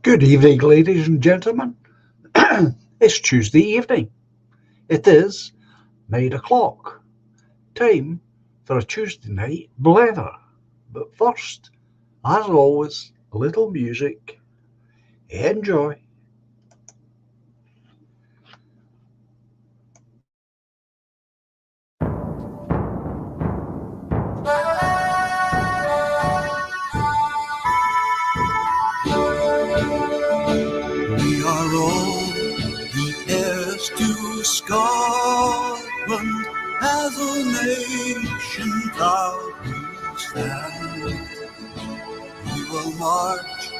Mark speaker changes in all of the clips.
Speaker 1: Good evening, ladies and gentlemen. It's Tuesday evening. It is 9 o'clock. Time for a Tuesday night Bleher. But first, as always, a little music. Enjoy.
Speaker 2: We are all the heirs to Scotland, as a nation proud we stand. We will march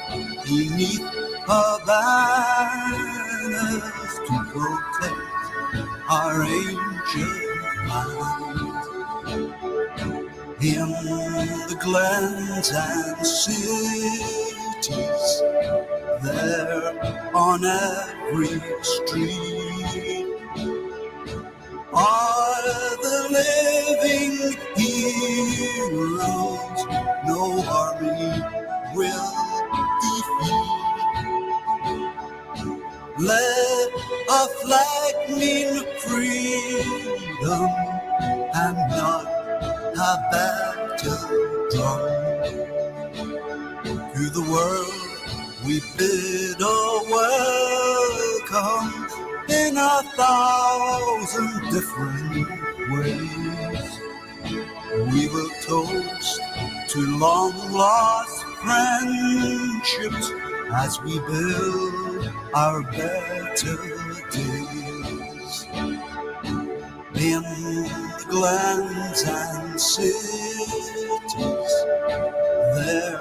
Speaker 2: beneath her banners to protect our ancient land. In the glens and cities, there on every street are the living heroes no army will defeat. Let a flag mean freedom and not a battle drum. To the world we bid a welcome in 1,000 different ways. We will toast to long lost friendships as we build our better days. In the glens and cities, there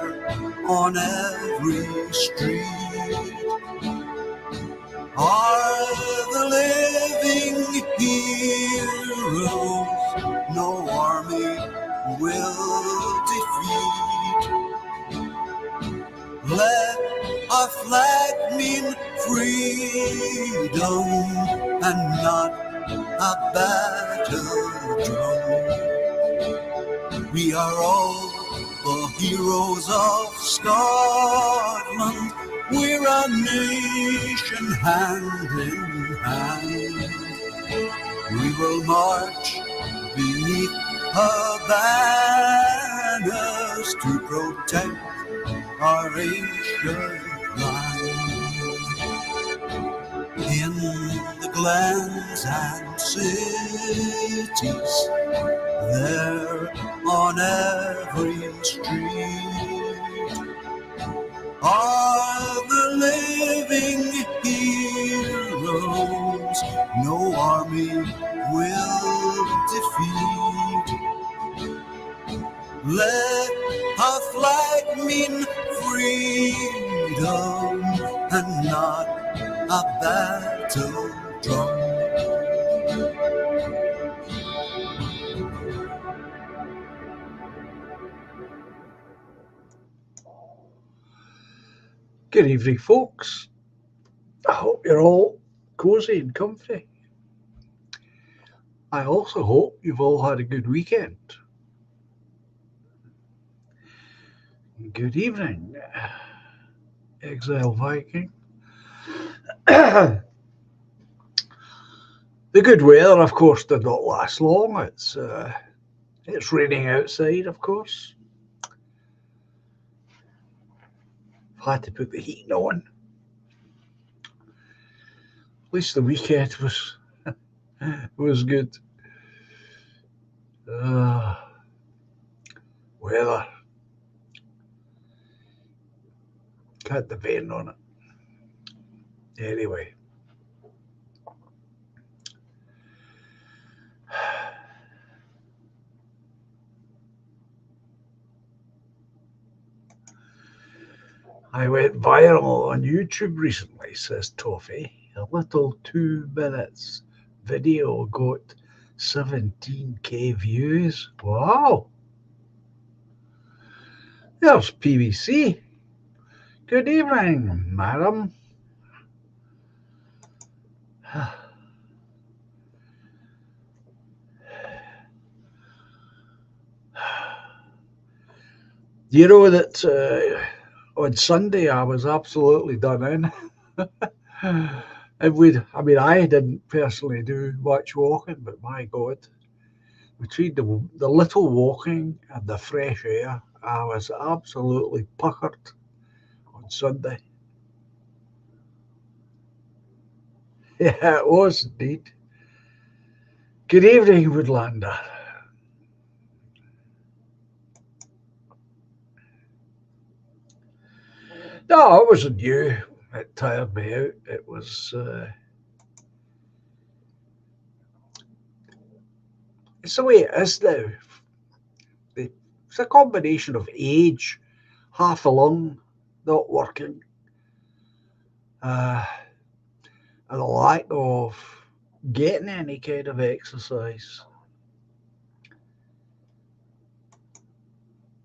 Speaker 2: on every street are the living heroes no army will defeat. Let our flag mean freedom and not a battle drum. We are all the heroes of Scotland. We're a nation hand in hand. We will march beneath her banners to protect our ancient land. In the glens and cities, there on every street are the living heroes no army will defeat. Let our flag mean freedom and not a battle drum.
Speaker 1: Good evening, folks. I hope you're all cozy and comfy. I also hope you've all had a good weekend. Good evening, Exile Viking. The good weather, of course, did not last long. It's raining outside, of course. I've had to put the heating on. At least the weekend was good. Weather. Can't depend on it. Anyway. I went viral on YouTube recently, says Toffee. A little 2 minutes video got 17k views. Wow. There's PVC. Good evening, madam. You know that on Sunday I was absolutely done in. And I didn't personally do much walking, but my God, between the little walking and the fresh air, I was absolutely puckered on Sunday. Yeah, it was indeed. Good evening, Woodlander. No, it wasn't you. It tired me out. It's the way it is now. It's a combination of age, half a lung not working, uh, and a lack of getting any kind of exercise.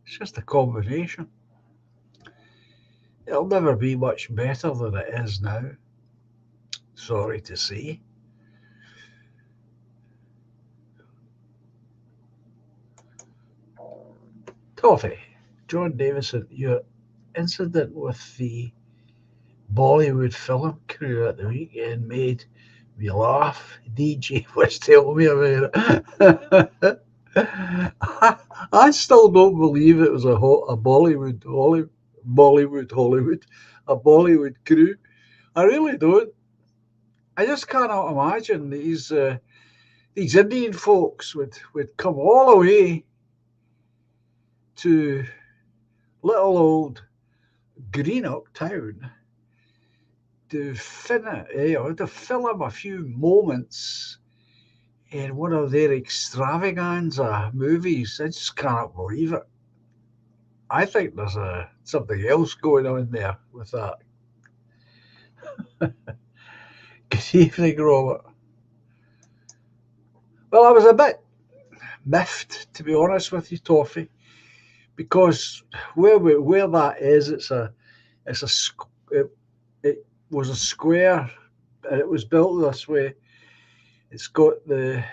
Speaker 1: It's just a combination. It'll never be much better than it is now. Sorry to say. Toffee, John Davison, your incident with the Bollywood film crew at the weekend made me laugh. DJ was telling me about it. I still don't believe it was a Bollywood, a Bollywood crew. I really don't. I just cannot imagine these Indian folks would come all the way to little old Greenock town to film a few moments in one of their extravaganza movies. I just cannot believe it. I think there's something else going on there with that. Good evening, Robert. Well, I was a bit miffed, to be honest with you, Toffee, because where that is, it's a it was a square, and it was built this way. It's got the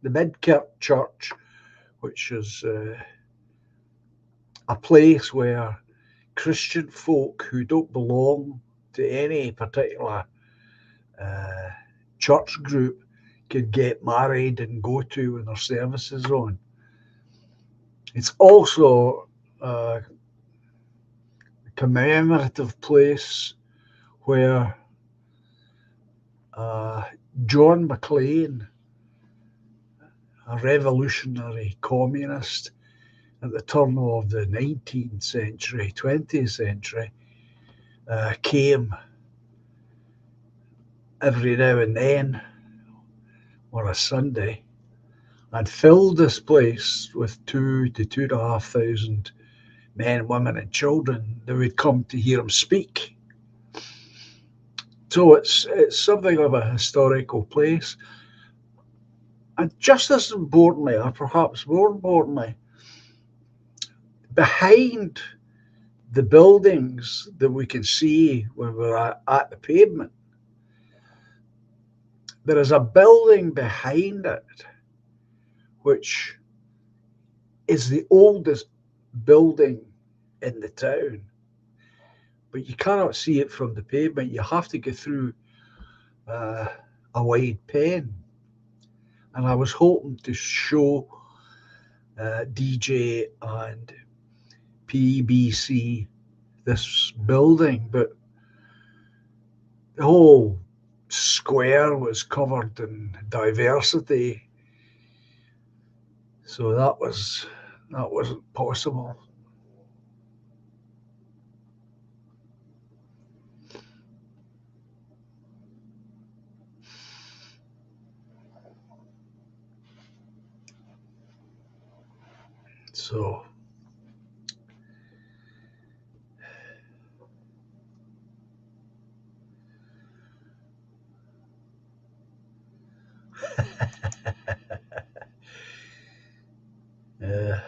Speaker 1: Midkirk Church, which is a place where Christian folk who don't belong to any particular uh, church group can get married and go to when their service is on. It's also a commemorative place where uh, John Maclean, a revolutionary communist at the turn of the 19th century, 20th century, came every now and then on a Sunday and filled this place with 2,000 to 2,500 men, women, and children that would come to hear him speak. So it's something of a historical place. And just as importantly, or perhaps more importantly, behind the buildings that we can see when we're at the pavement, there is a building behind it which is the oldest building in the town. But you cannot see it from the pavement. You have to go through uh, a wide pen. And I was hoping to show DJ and PBC this building, but the whole square was covered in diversity, so that wasn't possible. So uh,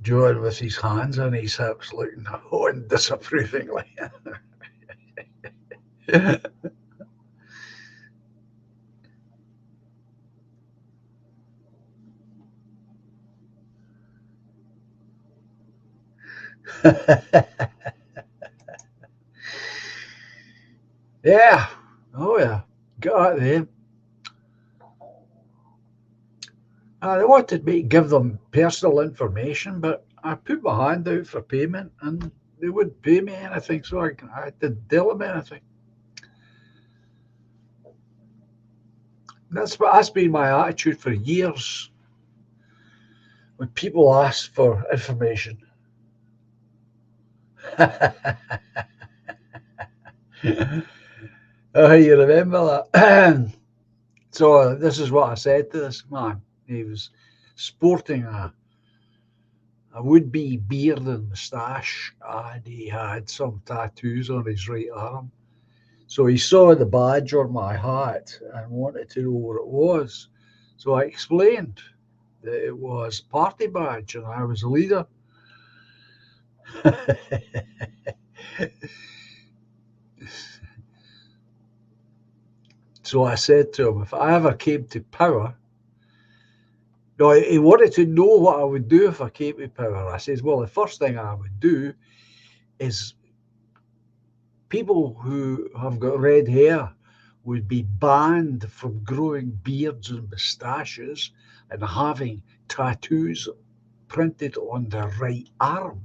Speaker 1: John with his hands on his hips looking on disapprovingly. Yeah. Oh yeah. Got there. They wanted me to give them personal information, but I put my hand out for payment and they wouldn't pay me anything, so I didn't tell them anything. That's been my attitude for years when people ask for information. You remember that? So this is what I said to this man. He was sporting a would-be beard and moustache, and he had some tattoos on his right arm. So he saw the badge on my hat and wanted to know what it was. So I explained that it was a party badge and I was a leader. So I said to him, if I ever came to power, no, he wanted to know what I would do if I came to power. I says, well, the first thing I would do is people who have got red hair would be banned from growing beards and moustaches and having tattoos printed on their right arm,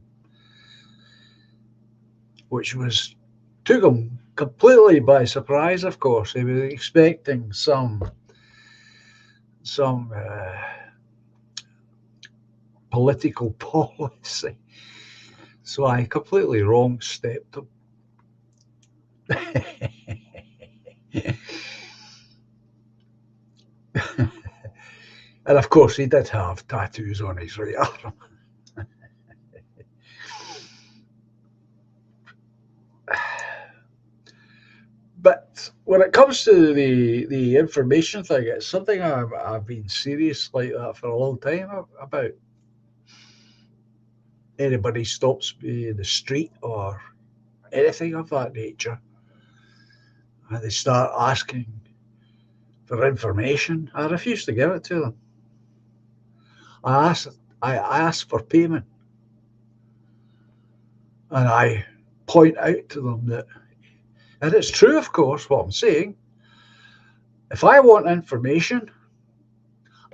Speaker 1: which was took him completely by surprise. Of course, he was expecting some political policy, so I completely wrong stepped him. And of course, he did have tattoos on his right arm. But when it comes to the information thing, it's something I've been serious like that for a long time about. Anybody stops me in the street or anything of that nature, and they start asking for information, I refuse to give it to them. I ask, I ask for payment, and I point out to them that, and it's true, of course, what I'm saying. If I want information,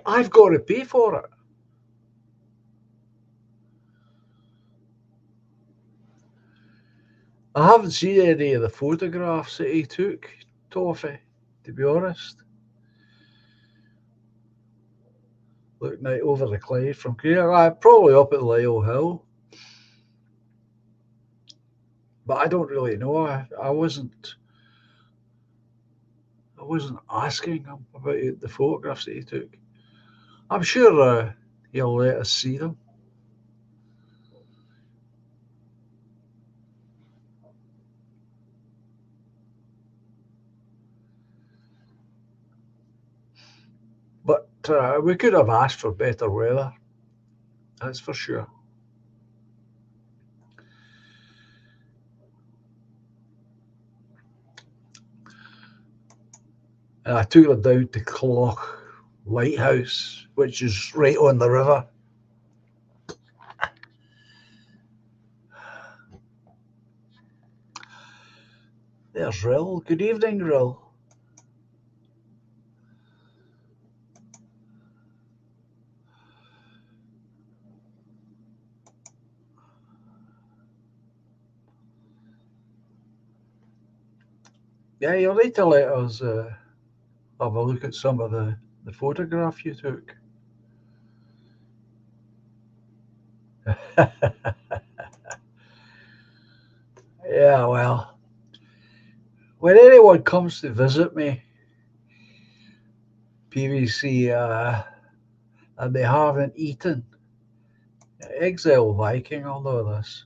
Speaker 1: I've got to pay for it. I haven't seen any of the photographs that he took, Toffee, to be honest. Looking out over the Clyde from here, I'm probably up at Lyle Hill, but I don't really know. I wasn't asking him about the photographs that he took. I'm sure he'll let us see them. But we could have asked for better weather, that's for sure. And I took them down to Clough Lighthouse, which is right on the river. There's Rill. Good evening, Rill. Yeah, you'll need to let us have a look at some of the photograph you took. Yeah, well, when anyone comes to visit me, PVC, and they haven't eaten, Exile Viking, I'll know this.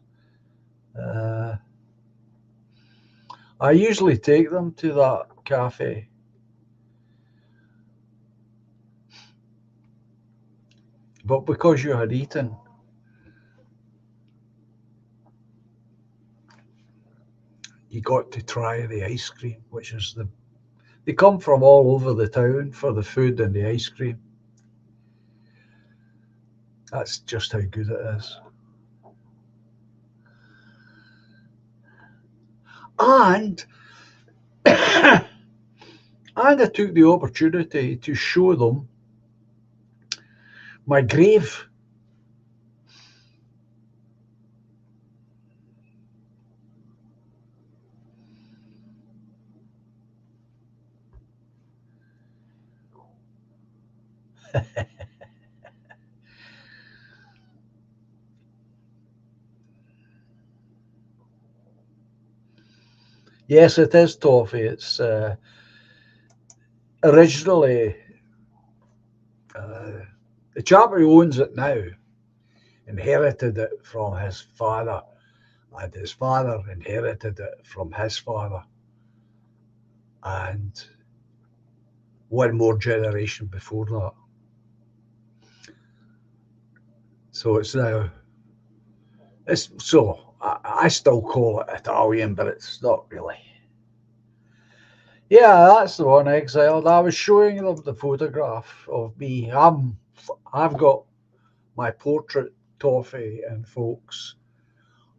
Speaker 1: Uh, I usually take them to that cafe. But because you had eaten, you got to try the ice cream, which is they come from all over the town for the food and the ice cream. That's just how good it is. And and I took the opportunity to show them my grave. Yes, it is toffee. It's originally uh, the chap who owns it now inherited it from his father, and his father inherited it from his father, and one more generation before that. So it's now it's so I still call it Italian, but it's not really. Yeah, that's the one, Exiled. I was showing them the photograph of me. I've got my portrait toffee and folks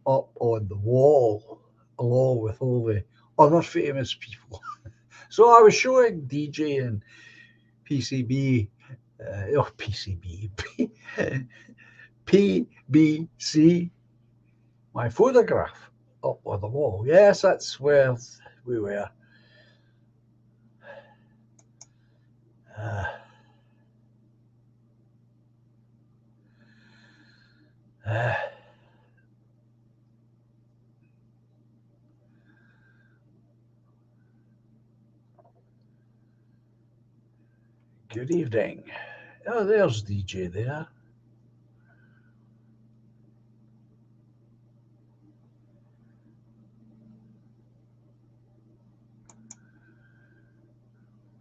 Speaker 1: up on the wall along with all the other famous people. So I was showing DJ and PCB, PCB, PBC, my photograph up on the wall. Yes, that's where we were. Uh, uh, Good evening. Oh, there's DJ there.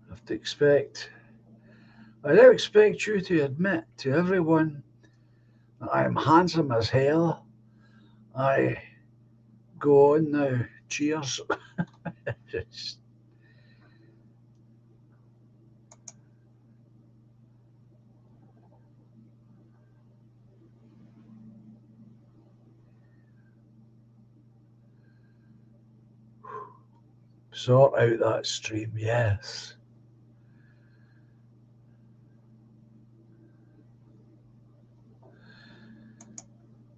Speaker 1: I have to expect. I now expect you to admit to everyone that I am handsome as hell. I go on now. Cheers. Sort out that stream, yes.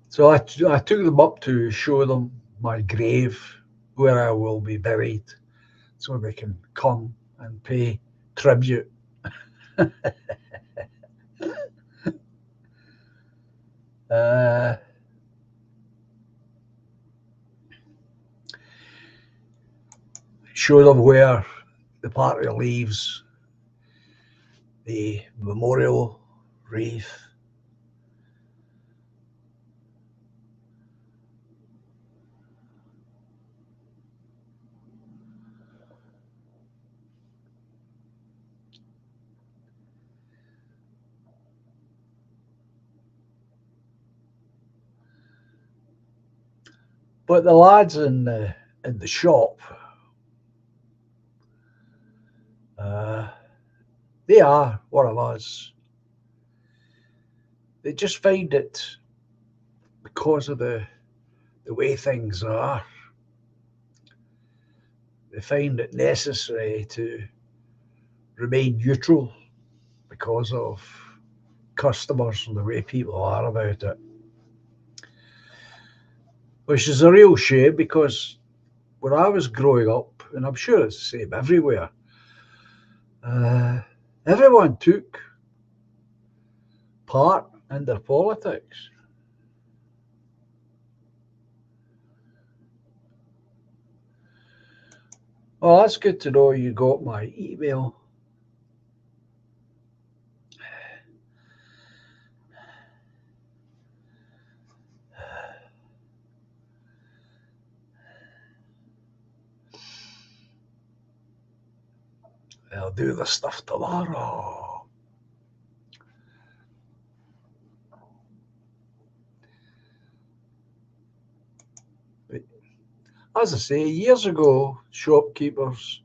Speaker 1: So I took them up to show them my grave where I will be buried so they can come and pay tribute. uh, Show them where the party leaves the memorial wreath. But the lads in the shop, uh, they are one of us. They just find it because of the way things are. They find it necessary to remain neutral because of customers and the way people are about it, which is a real shame because when I was growing up, and I'm sure it's the same everywhere, uh, everyone took part in their politics. Well, that's good to know you got my email. I'll do the stuff tomorrow. But as I say, years ago, shopkeepers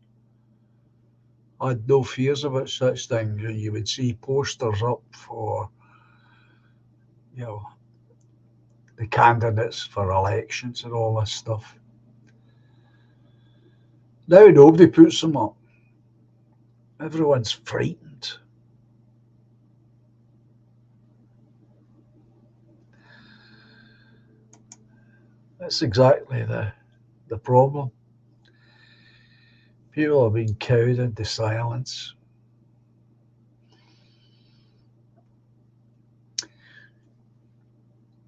Speaker 1: had no fears about such things. You would see posters up for, you know, the candidates for elections and all this stuff. Now nobody puts them up. Everyone's frightened. That's exactly the problem. People are being cowed into silence.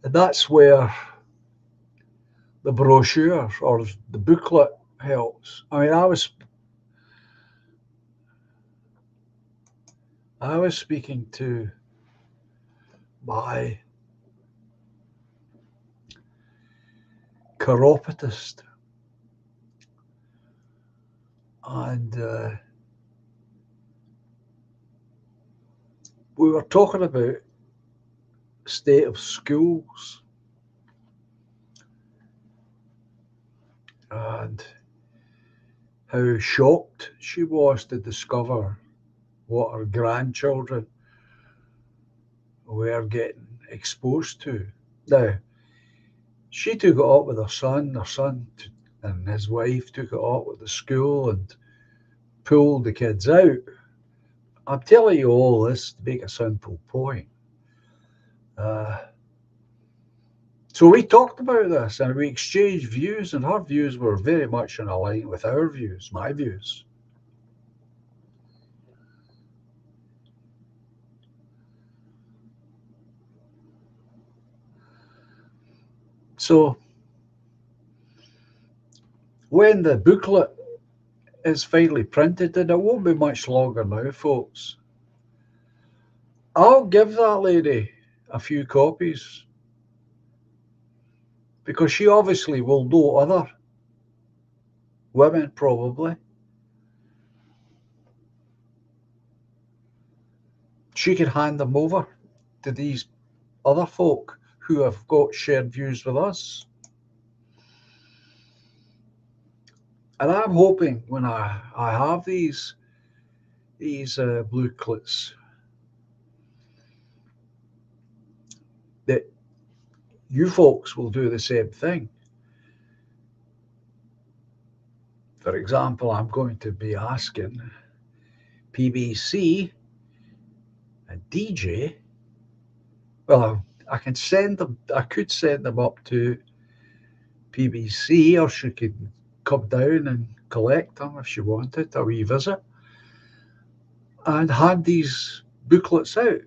Speaker 1: And that's where the brochure or the booklet helps. I mean, I was speaking to my chiropodist, and we were talking about state of schools and how shocked she was to discover what her grandchildren were getting exposed to. Now, she took it up with her son and his wife took it up with the school and pulled the kids out. I'm telling you all this to make a simple point. So we talked about this and we exchanged views, and her views were very much in line with our views, my views. So when the booklet is finally printed, and it won't be much longer now, folks, I'll give that lady a few copies because she obviously will know other women, probably. She can hand them over to these other folk who have got shared views with us. And I'm hoping when I have these booklets that you folks will do the same thing. For example, I'm going to be asking PBC and DJ. Well, I could send them up to PBC, or she could come down and collect them if she wanted, a wee visit, and hand these booklets out.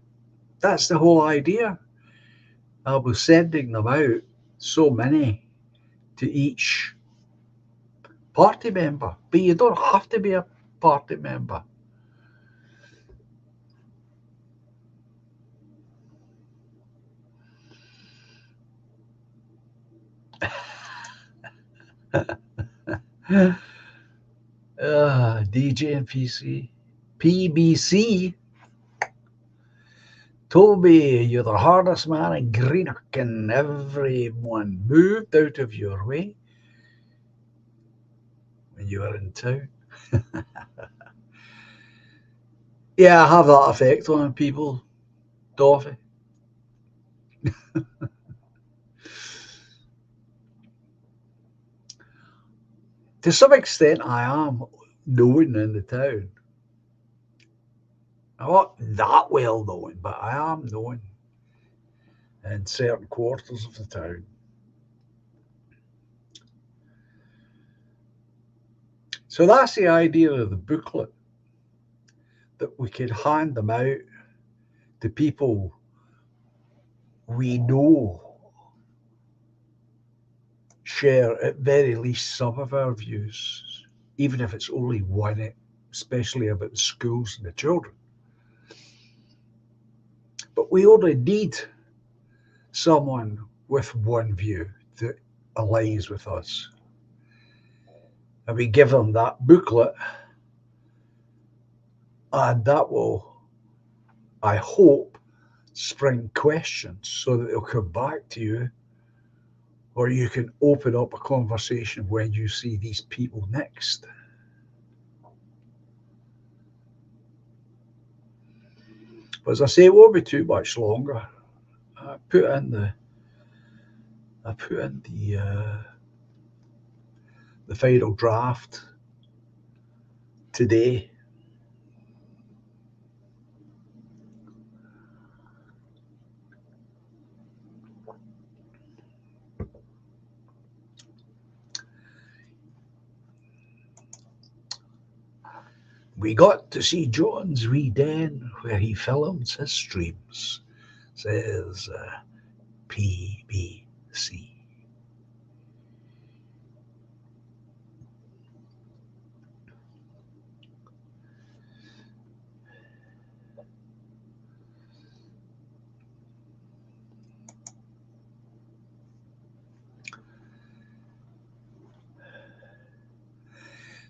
Speaker 1: That's the whole idea. I was sending them out, so many, to each party member. But you don't have to be a party member. DJ and PBC told me you're the hardest man in Greenock and everyone moved out of your way when you were in town. Yeah, I have that effect on people, Dorothy. To some extent, I am known in the town. I'm not that well known, but I am known in certain quarters of the town. So that's the idea of the booklet, that we could hand them out to people we know share at very least some of our views, even if it's only one, especially about the schools and the children. But we only need someone with one view that aligns with us. And we give them that booklet, and that will, I hope, spring questions so that they'll come back to you, or you can open up a conversation when you see these people next. But as I say, it won't be too much longer. I put in the final draft today. We got to see John's wee den where he films his streams, says PBC.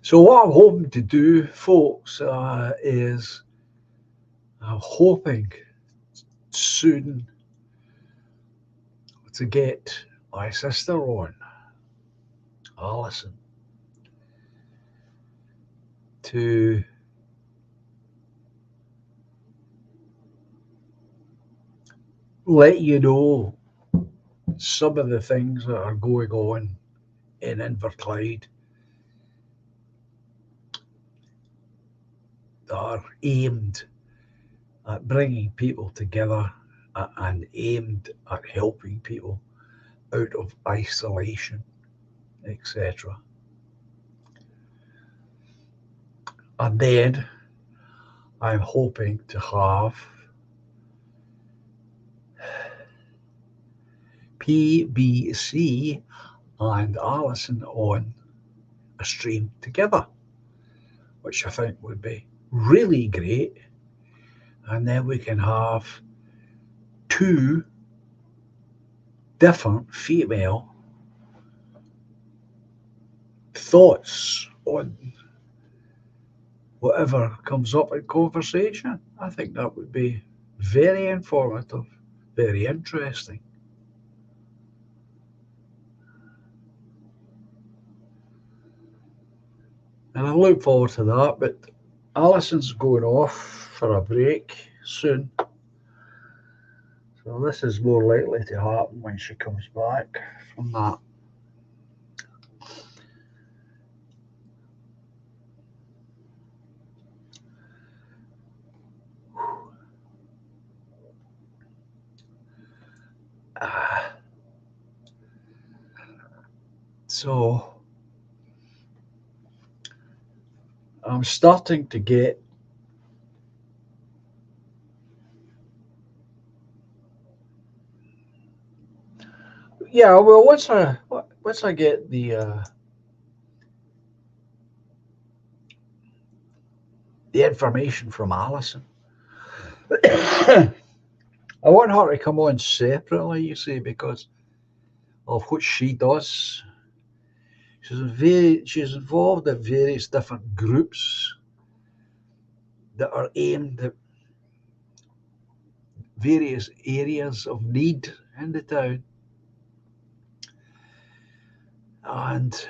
Speaker 1: So what I'm hoping to do, folks, is I'm hoping soon to get my sister on, Alison, to let you know some of the things that are going on in Inverclyde that are aimed at bringing people together and aimed at helping people out of isolation, etc. And then I'm hoping to have PBC and Alison on a stream together, which I think would be really great. And then we can have two different female thoughts on whatever comes up in conversation. I think that would be very informative, very interesting. And I look forward to that, but Alison's going off for a break soon. So this is more likely to happen when she comes back from that. So I'm starting to get well once I get the information from Alison. I want her to come on separately, you see, because of what she does. She's involved in various different groups that are aimed at various areas of need in the town. And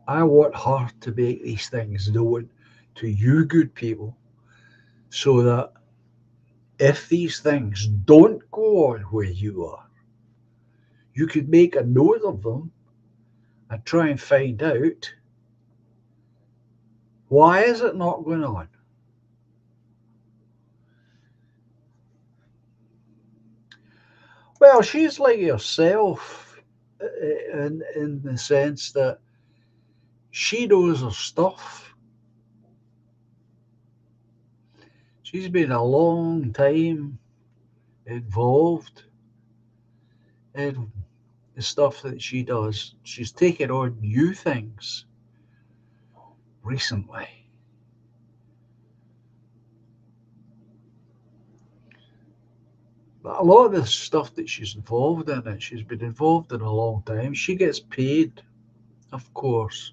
Speaker 1: I want her to make these things known to you good people so that if these things don't go on where you are, you could make a note of them and try and find out why is it not going on. Well, she's like yourself in the sense that she knows her stuff. She's been a long time involved in the stuff that she does. She's taken on new things recently. But a lot of the stuff that she's involved in, and she's been involved in a long time, she gets paid, of course,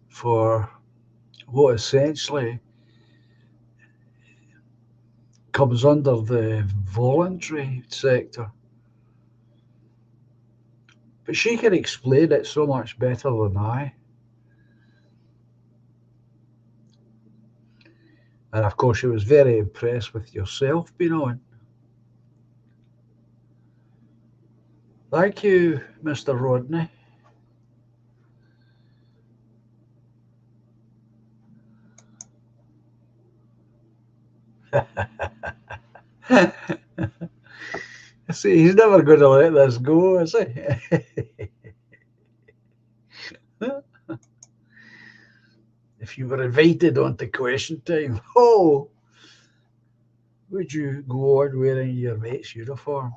Speaker 1: for what essentially comes under the voluntary sector. But she can explain it so much better than I. And of course, she was very impressed with yourself being on. Thank you, Mr. Rodney. See, he's never going to let this go, is he? If you were invited onto Question Time, oh, would you go on wearing your mate's uniform?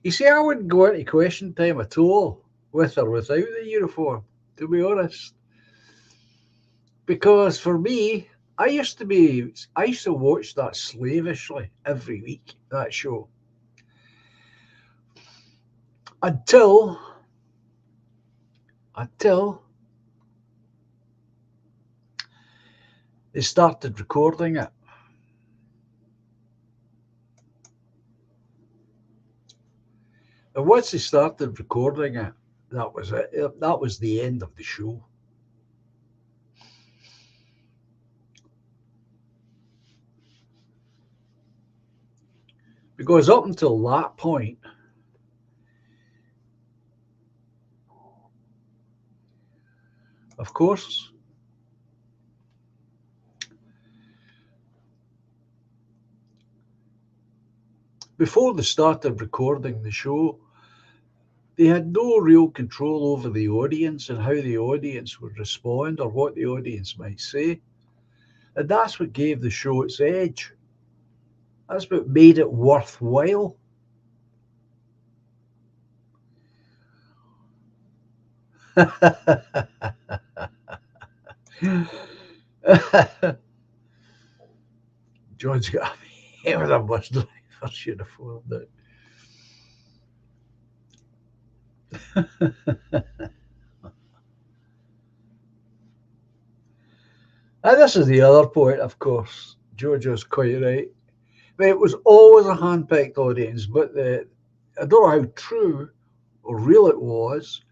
Speaker 1: You see, I wouldn't go into Question Time at all, with or without the uniform, to be honest. Because for me, I used to watch that slavishly every week, that show, until, until they started recording it. And once they started recording it, that was it. That was the end of the show. Because up until that point, of course, before they started recording the show, they had no real control over the audience and how the audience would respond or what the audience might say. And that's what gave the show its edge. That's what made it worthwhile. John's got me with a bus driver's uniform. And this is the other point, of course. Jojo's quite right. It was always a hand-picked audience, but I don't know how true or real it was,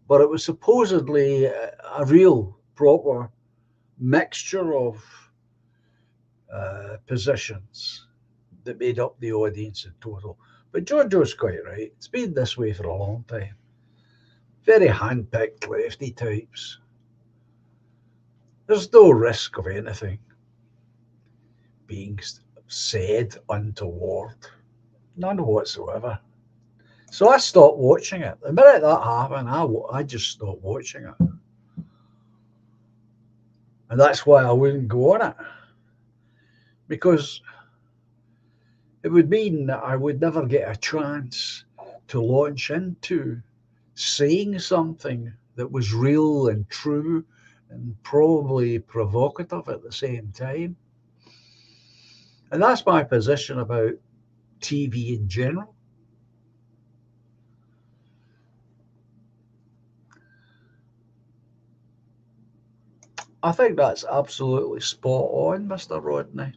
Speaker 1: but it was supposedly a real, proper mixture of positions that made up the audience in total. But Jojo's quite right. It's been this way for a long time. Very hand-picked lefty types. There's no risk of anything being said untoward. None whatsoever. So I stopped watching it. The minute that happened, I just stopped watching it. And that's why I wouldn't go on it. Because it would mean that I would never get a chance to launch into saying something that was real and true and probably provocative at the same time. And that's my position about TV in general. I think that's absolutely spot on, Mr. Rodney.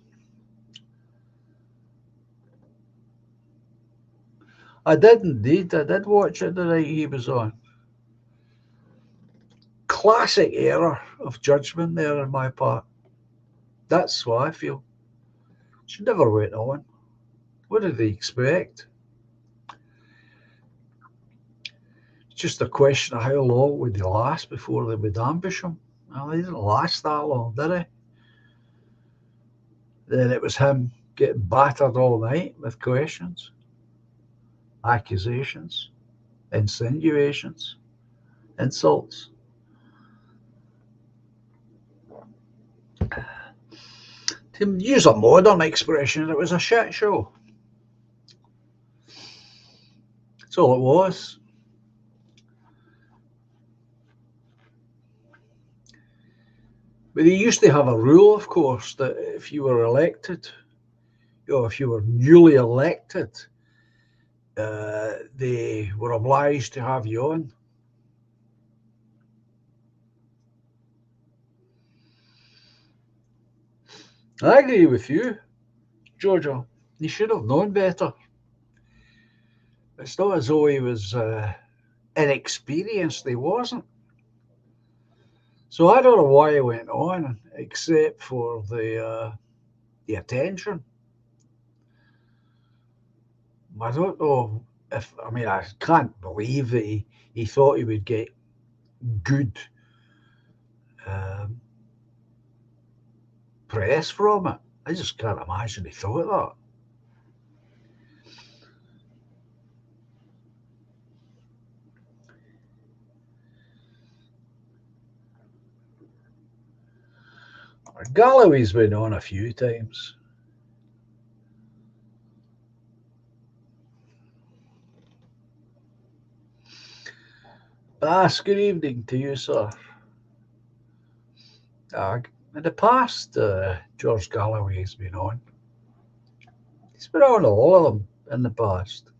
Speaker 1: I did indeed. I did watch it the night he was on. Classic error of judgment there on my part. That's what I feel. She never went on. What did they expect? It's just a question of how long would they last before they would ambush him. Well, they didn't last that long, did they? Then it was him getting battered all night with questions, accusations, insinuations, insults. To use a modern expression, it was a shit show. That's all it was. But they used to have a rule, of course, that if you were elected, if you were newly elected, they were obliged to have you on. I agree with you, Jojo. He should have known better. It's not as though he was inexperienced. He wasn't. So I don't know why he went on, except for the attention. I don't know I can't believe that he thought he would get good um, press from it. I just can't imagine he thought that. Galloway's been on a few times. Good evening to you, sir. In the past, George Galloway's been on. He's been on all of them in the past.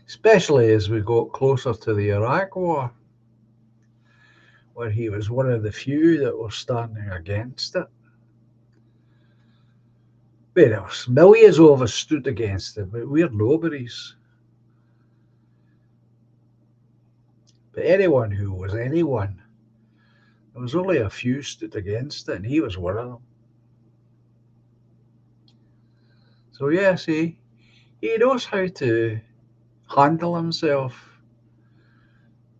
Speaker 1: Especially as we got closer to the Iraq War, where he was one of the few that were standing against it. Well, there was millions of us stood against it, but we're nobodies. But anyone who was anyone, there was only a few stood against it, and he was one of them. So yes, he knows how to handle himself,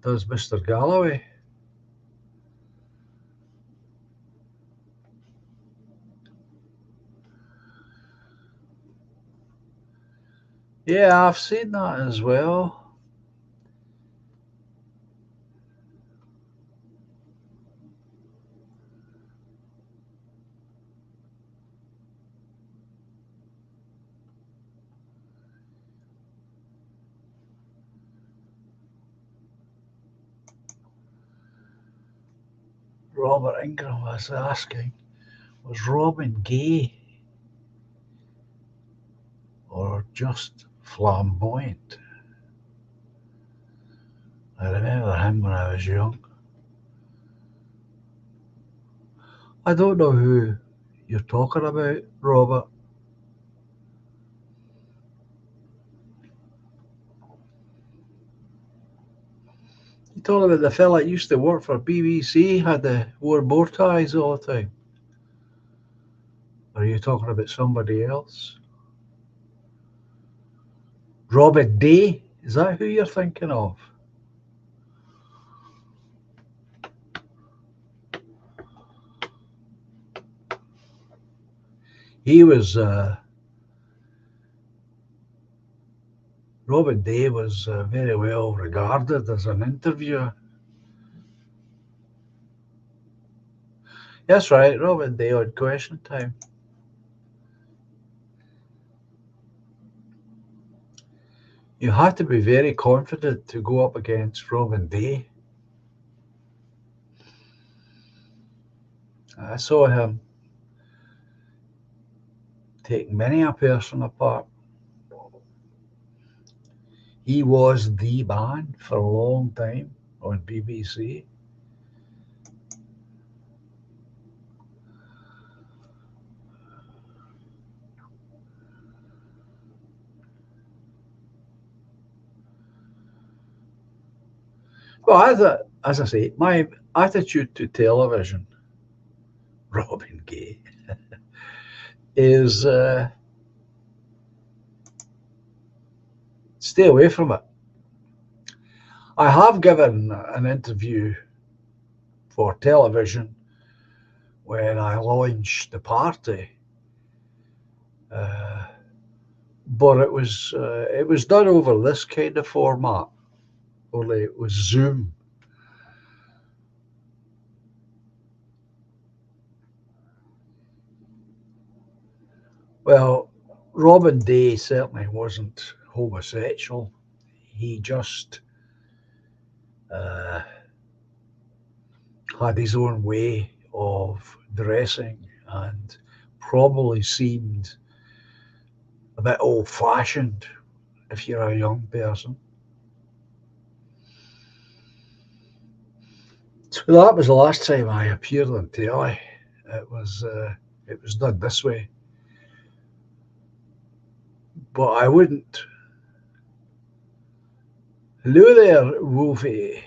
Speaker 1: does Mr. Galloway. Yeah, I've seen that as well. Robert Ingram was asking, was Robin gay or just flamboyant? I remember him when I was young. I don't know who you're talking about, Robert. You talking about the fella that used to work for BBC, wore bow ties all the time? Or are you talking about somebody else? Robert Day? Is that who you're thinking of? He was Robert Day was very well regarded as an interviewer. That's right, Robert Day on Question Time. You had to be very confident to go up against Robin Day. I saw him take many a person apart. He was the man for a long time on BBC. Well, as I say, my attitude to television, Robin Gay, is stay away from it. I have given an interview for television when I launched the party, but it was done over this kind of format, only it was Zoom. Well, Robin Day certainly wasn't homosexual. He just uh, had his own way of dressing and probably seemed a bit old fashioned if you're a young person. So that was the last time I appeared on telly. It was done this way. But I wouldn't. Hello there, Wolfie.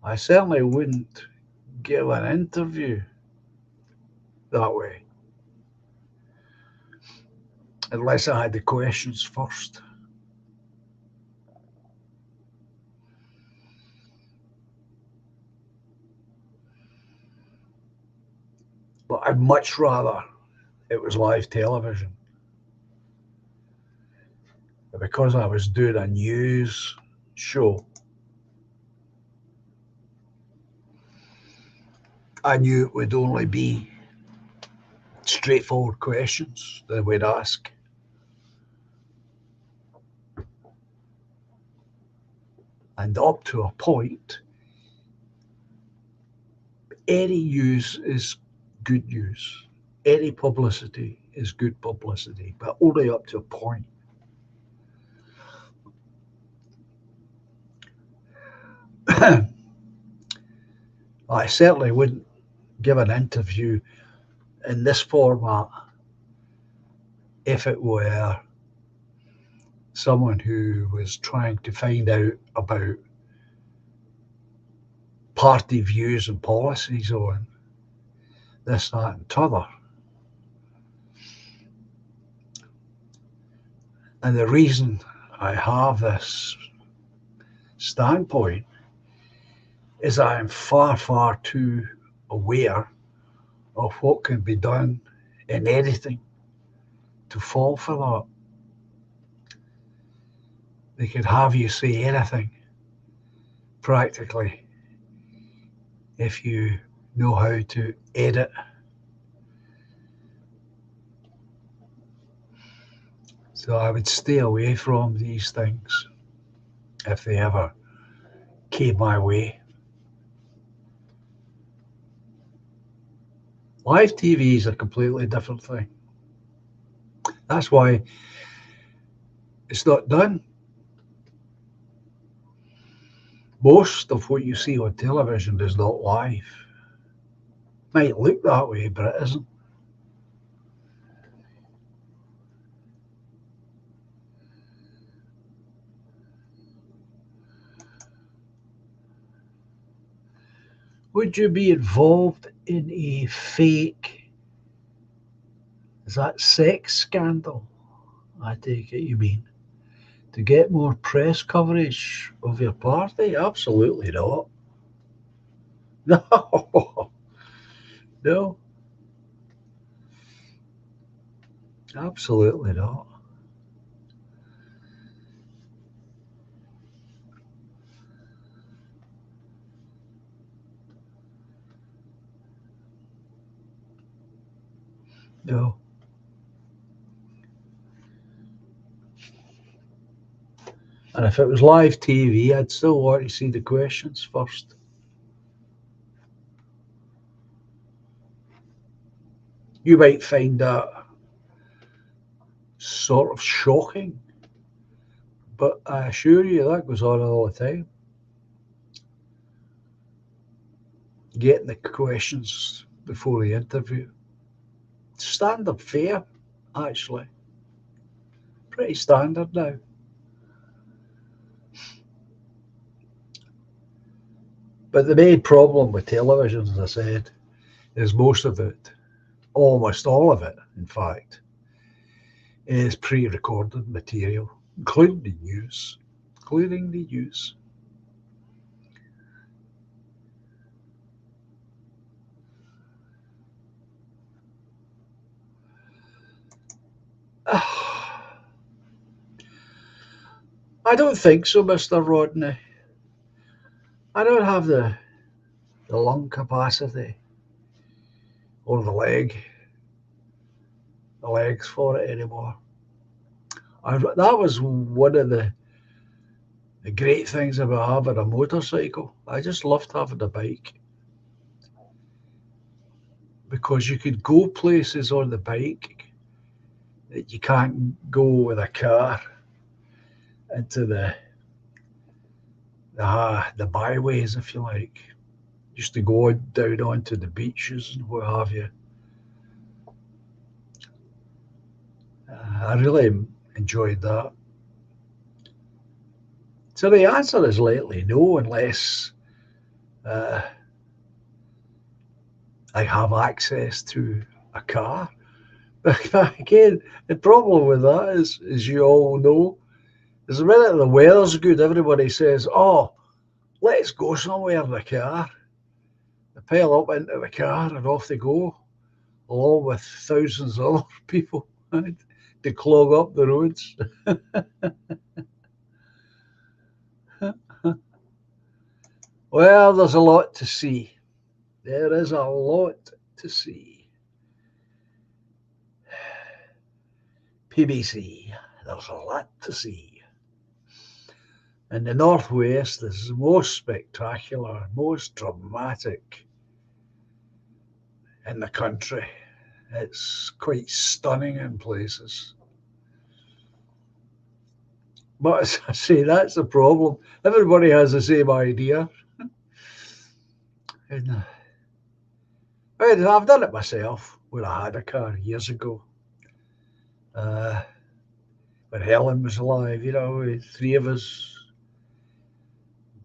Speaker 1: I certainly wouldn't give an interview that way unless I had the questions first. But I'd much rather it was live television. But because I was doing a news show, I knew it would only be straightforward questions that we'd ask. And up to a point, any news is good news. Any publicity is good publicity, but only up to a point. I certainly wouldn't give an interview in this format if it were someone who was trying to find out about party views and policies on this, that, and t'other. And the reason I have this standpoint is I am far, far too aware of what can be done in editing to fall for that. They could have you say anything, practically, if you know how to edit. So I would stay away from these things if they ever came my way. Live TV is a completely different thing. That's why it's not done. Most of what you see on television is not live. Might look that way, but it isn't. Would you be involved in a fake, is that sex scandal? I take it you mean. To get more press coverage of your party? Absolutely not. No, no, absolutely not. No. And if it was live TV, I'd still want to see the questions first. You might find that sort of shocking, but I assure you that goes on all the time. Getting the questions before the interview. Standard fare, actually. Pretty standard now. But the main problem with television, as I said, is most of it, almost all of it, in fact, is pre-recorded material, including the news. Including the news. I don't think so, Mr. Rodney. I don't have the lung capacity or the legs for it anymore. That was one of the great things about having a motorcycle. I just loved having a bike because you could go places on the bike that you can't go with a car into the byways, if you like. Just to go down onto the beaches and what have you. I really enjoyed that. So the answer is likely no, unless uh, I have access to a car. But again, the problem with that is, as you all know, is the minute the weather's good, everybody says, "Oh, let's go somewhere in the car." They pile up into the car and off they go, along with thousands of other people, right, to clog up the roads. Well, there's a lot to see. There is a lot to see. PBC, there's a lot to see. In the northwest, this is the most spectacular, most dramatic in the country. It's quite stunning in places. But as I say, that's the problem. Everybody has the same idea. And, I've done it myself when I had a car years ago. Uh, when Helen was alive, three of us,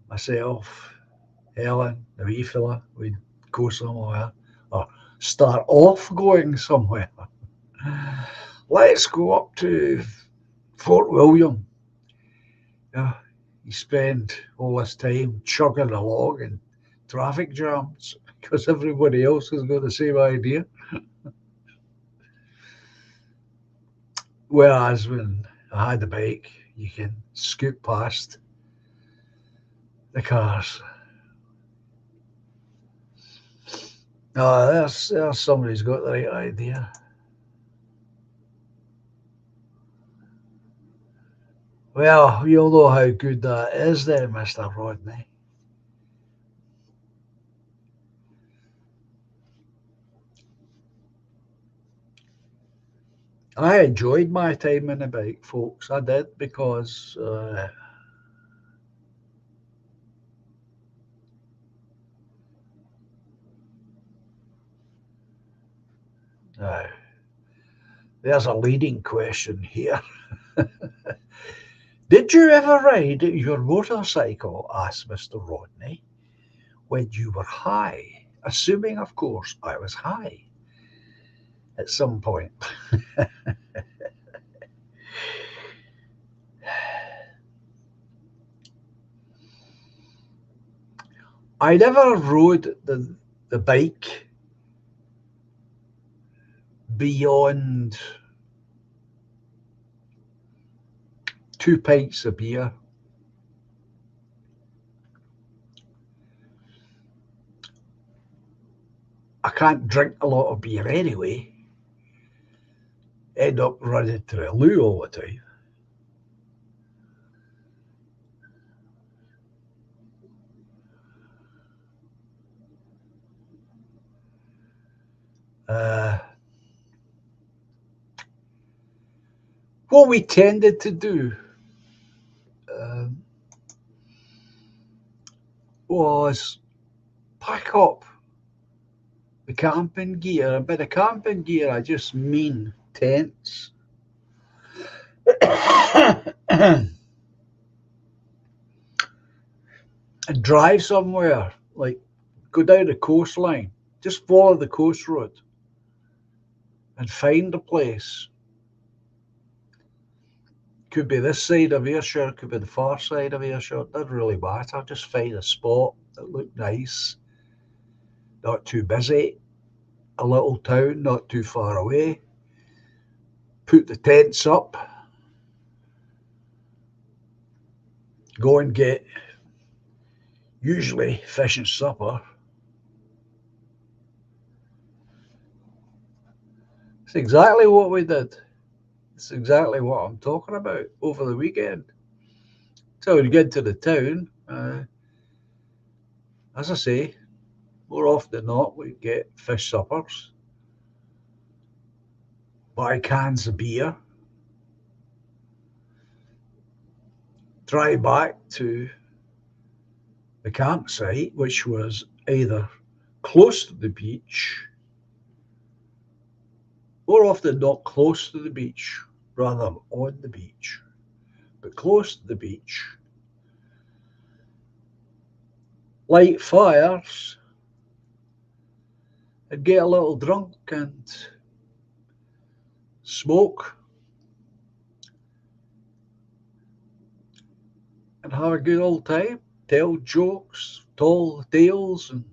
Speaker 1: myself, Helen, the wee fella, we'd go somewhere or start off going somewhere. Let's go up to Fort William. Yeah, you spend all this time chugging along in traffic jams because everybody else has got the same idea. Whereas when I had the bike, you can scoot past the cars. Oh, there's somebody's got the right idea. Well, you'll know how good that is then, Mr. Rodney. I enjoyed my time on the bike, folks. I did because uh, there's a leading question here. Did you ever ride your motorcycle? Asked Mr. Rodney. When you were high? Assuming, of course, I was high at some point. I never rode the bike beyond 2 pints of beer. I can't drink a lot of beer anyway. End up running to the loo all the time. Uh, what we tended to do um, was pack up the camping gear. And by the camping gear, I just mean tents. And drive somewhere, like go down the coastline, just follow the coast road and find a place. Could be this side of Ayrshire, could be the far side of Ayrshire, it doesn't really matter. Just find a spot that looked nice, not too busy, a little town not too far away. Put the tents up, go and get usually fish and supper. It's exactly what we did. It's exactly what I'm talking about over the weekend. So we get to the town, as I say, more often than not, we get fish suppers, buy cans of beer, drive back to the campsite, which was either close to the beach, more often not close to the beach, rather on the beach, but close to the beach. Light fires and get a little drunk and smoke and have a good old time. Tell jokes, tall tales, and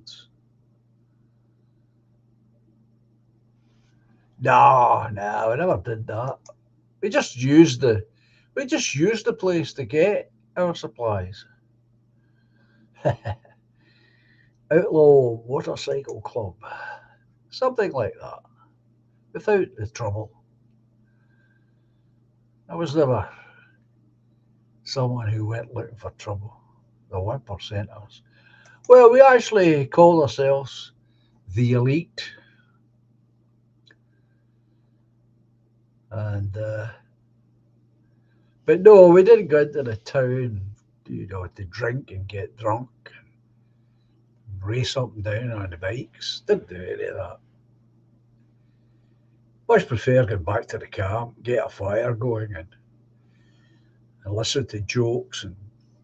Speaker 1: no, we never did that. We just used the we just used the place to get our supplies. outlaw motorcycle club, something like that, without the trouble. I was never someone who went looking for trouble. The 1%ers. Well, we actually called ourselves the elite, and but no, we didn't go into the town, to drink and get drunk, and race up and down on the bikes. Didn't do any of that. Much prefer going back to the camp, get a fire going, and listen to jokes and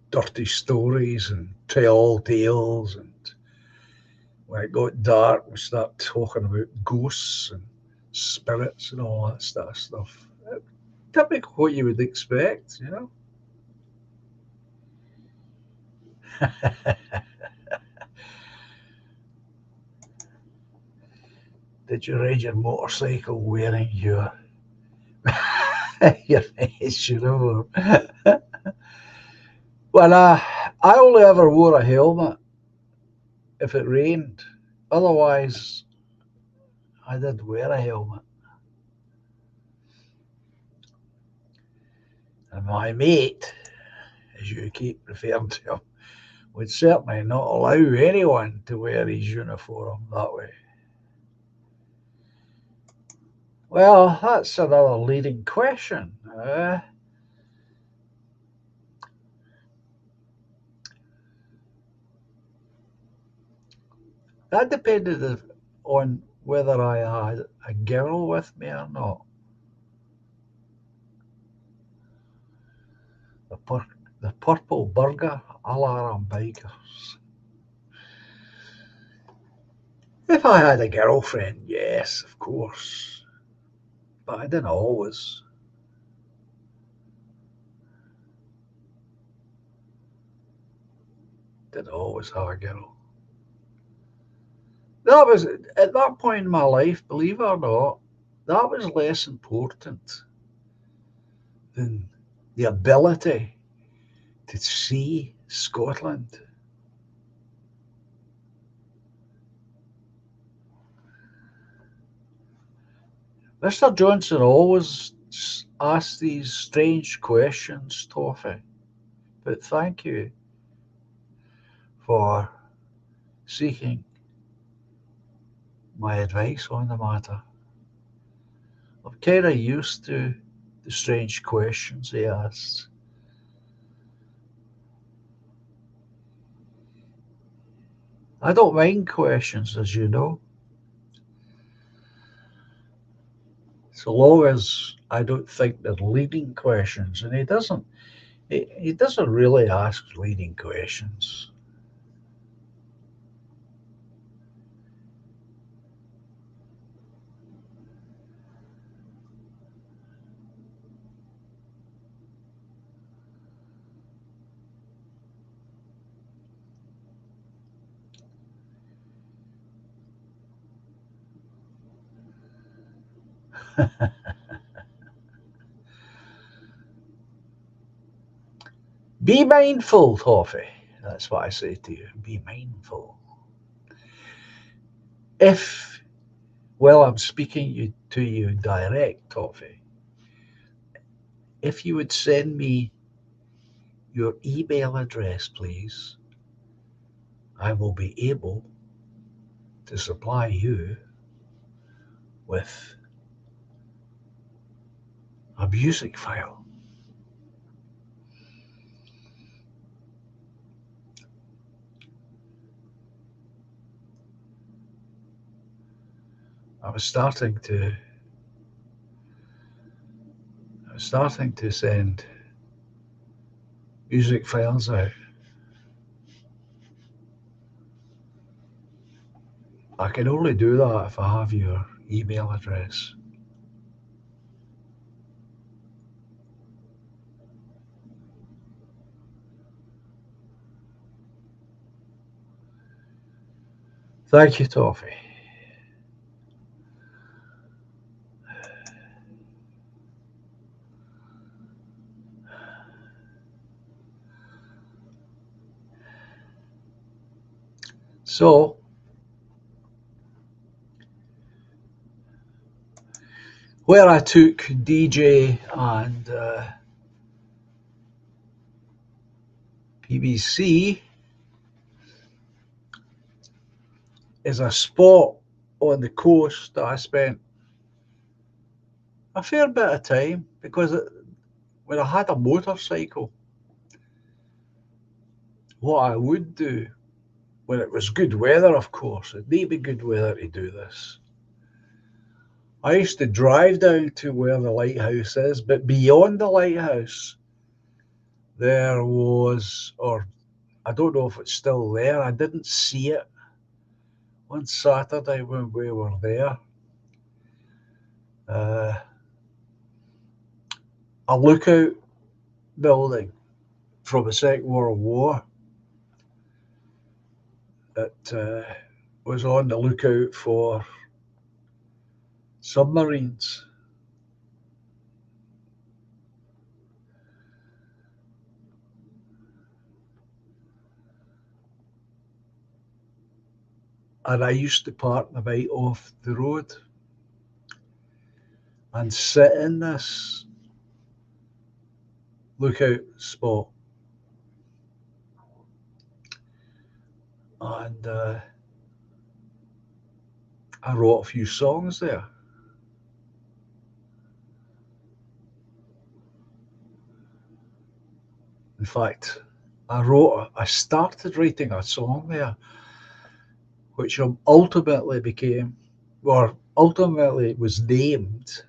Speaker 1: dirty stories and tell tales. And when it got dark, we start talking about ghosts and spirits and all that sort of stuff. Typical what you would expect. Did you ride your motorcycle wearing your your vest? Well, I only ever wore a helmet if it rained. Otherwise, I did wear a helmet. And my mate, as you keep referring to him, would certainly not allow anyone to wear his uniform that way. Well, that's another leading question. That depended on whether I had a girl with me or not. The, pur- the purple burger alarm bikers. If I had a girlfriend, yes, of course. But I didn't always. Didn't always have a girl. That was at that point in my life, believe it or not, that was less important than the ability to see Scotland. Mr. Johnson always asks these strange questions, Toffee, but thank you for seeking my advice on the matter. I'm kind of used to the strange questions he asks. I don't mind questions, as you know, so long as I don't think they're leading questions. And he doesn't really ask leading questions. Be mindful, Toffee. That's what I say to you. Be mindful. If, well, I'm speaking to you direct, Toffee, if you would send me your email address, please, I will be able to supply you with a music file. I was starting to send music files out. I can only do that if I have your email address. Thank you, Toffee. So where I took DJ and BBC is a spot on the coast that I spent a fair bit of time because when I had a motorcycle, what I would do when it was good weather, of course, it need be good weather to do this. I used to drive down to where the lighthouse is, but beyond the lighthouse, there was, or I don't know if it's still there, I didn't see it one Saturday when we were there. A lookout building from the Second World War that was on the lookout for submarines. And I used to park the bike off the road and sit in this lookout spot. And I wrote a few songs there. In fact, I started writing a song there, which ultimately was named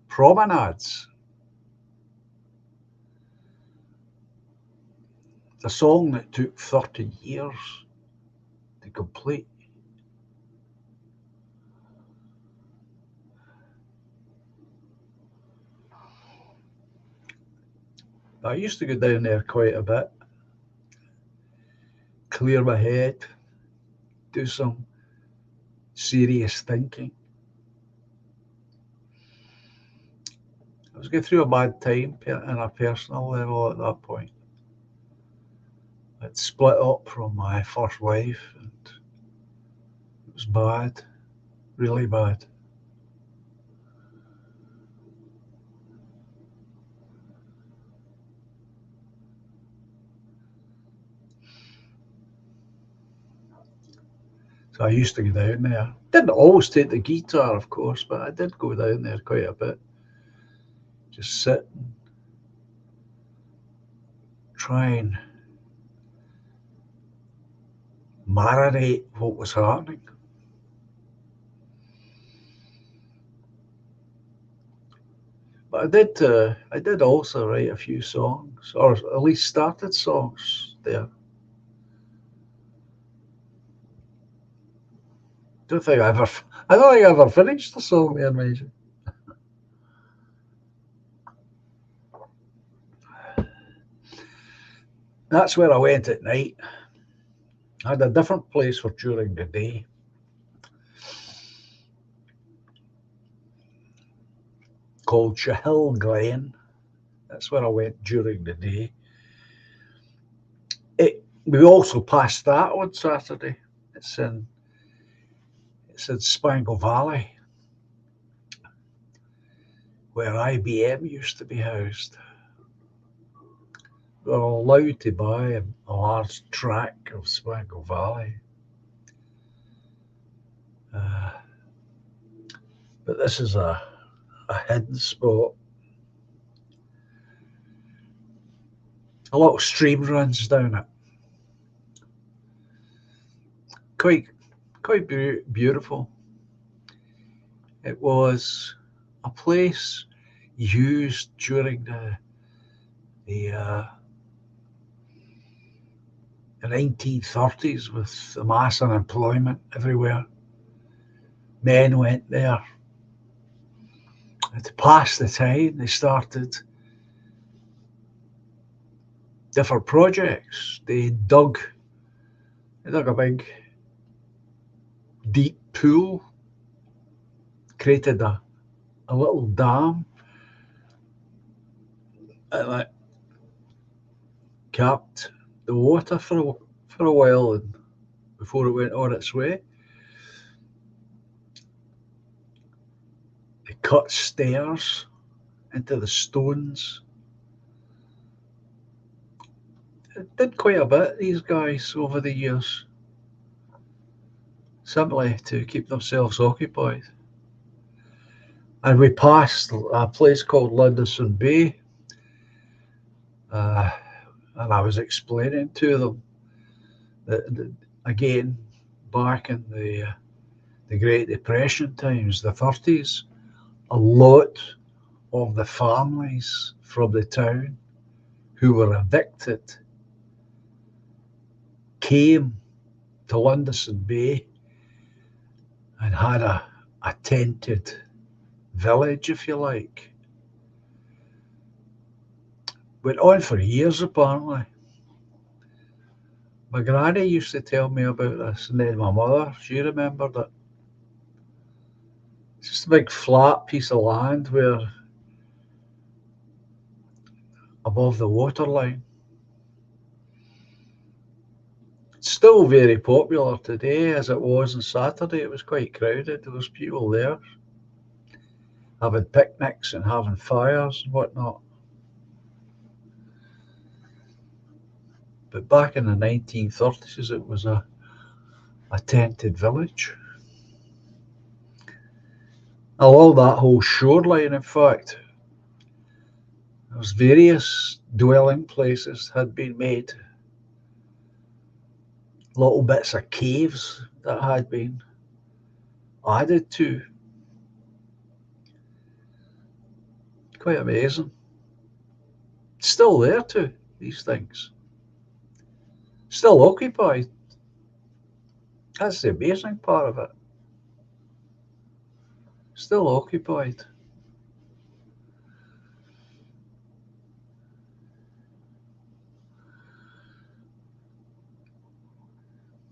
Speaker 1: Promenades. It's a song that took 30 years to complete. I used to go down there quite a bit, clear my head, do some serious thinking. I was going through a bad time on a personal level at that point. I'd split up from my first wife and it was bad, really bad. So I used to go down there. Didn't always take the guitar, of course, but I did go down there quite a bit. Just sit and try and marinate what was happening. But I did also write a few songs, or at least started songs there. I don't think I ever finished the song there, Major. That's where I went at night. I had a different place for during the day. Called Shahill Glen. That's where I went during the day. We also passed that on Saturday. It's in Spangle Valley, where IBM used to be housed. We were allowed to buy a large tract of Spangle Valley. But this is a hidden spot. A little stream runs down it. Quite beautiful. It was a place used during the 1930s with the mass unemployment everywhere. Men went there. And to pass the time, they started different projects. They dug a big, deep pool, created a little dam, and capped the water for a while and before it went on its way. They cut stairs into the stones. It did quite a bit, these guys, over the years, simply to keep themselves occupied. And we passed a place called Lindison Bay, uh, and I was explaining to them that again, back in the Great Depression times, the 30s, a lot of the families from the town who were evicted came to Lindison Bay and had a tented village, if you like. Went on for years, apparently. My granny used to tell me about this, and then my mother, she remembered it. It's just a big flat piece of land where above the waterline. It's still very popular today, as it was on Saturday. It was quite crowded. There was people there having picnics and having fires and whatnot. But back in the 1930s, it was a tented village. Along that whole shoreline, in fact, there's various dwelling places had been made. Little bits of caves that had been added to. Quite amazing. Still there too, these things. Still occupied. That's the amazing part of it. Still occupied.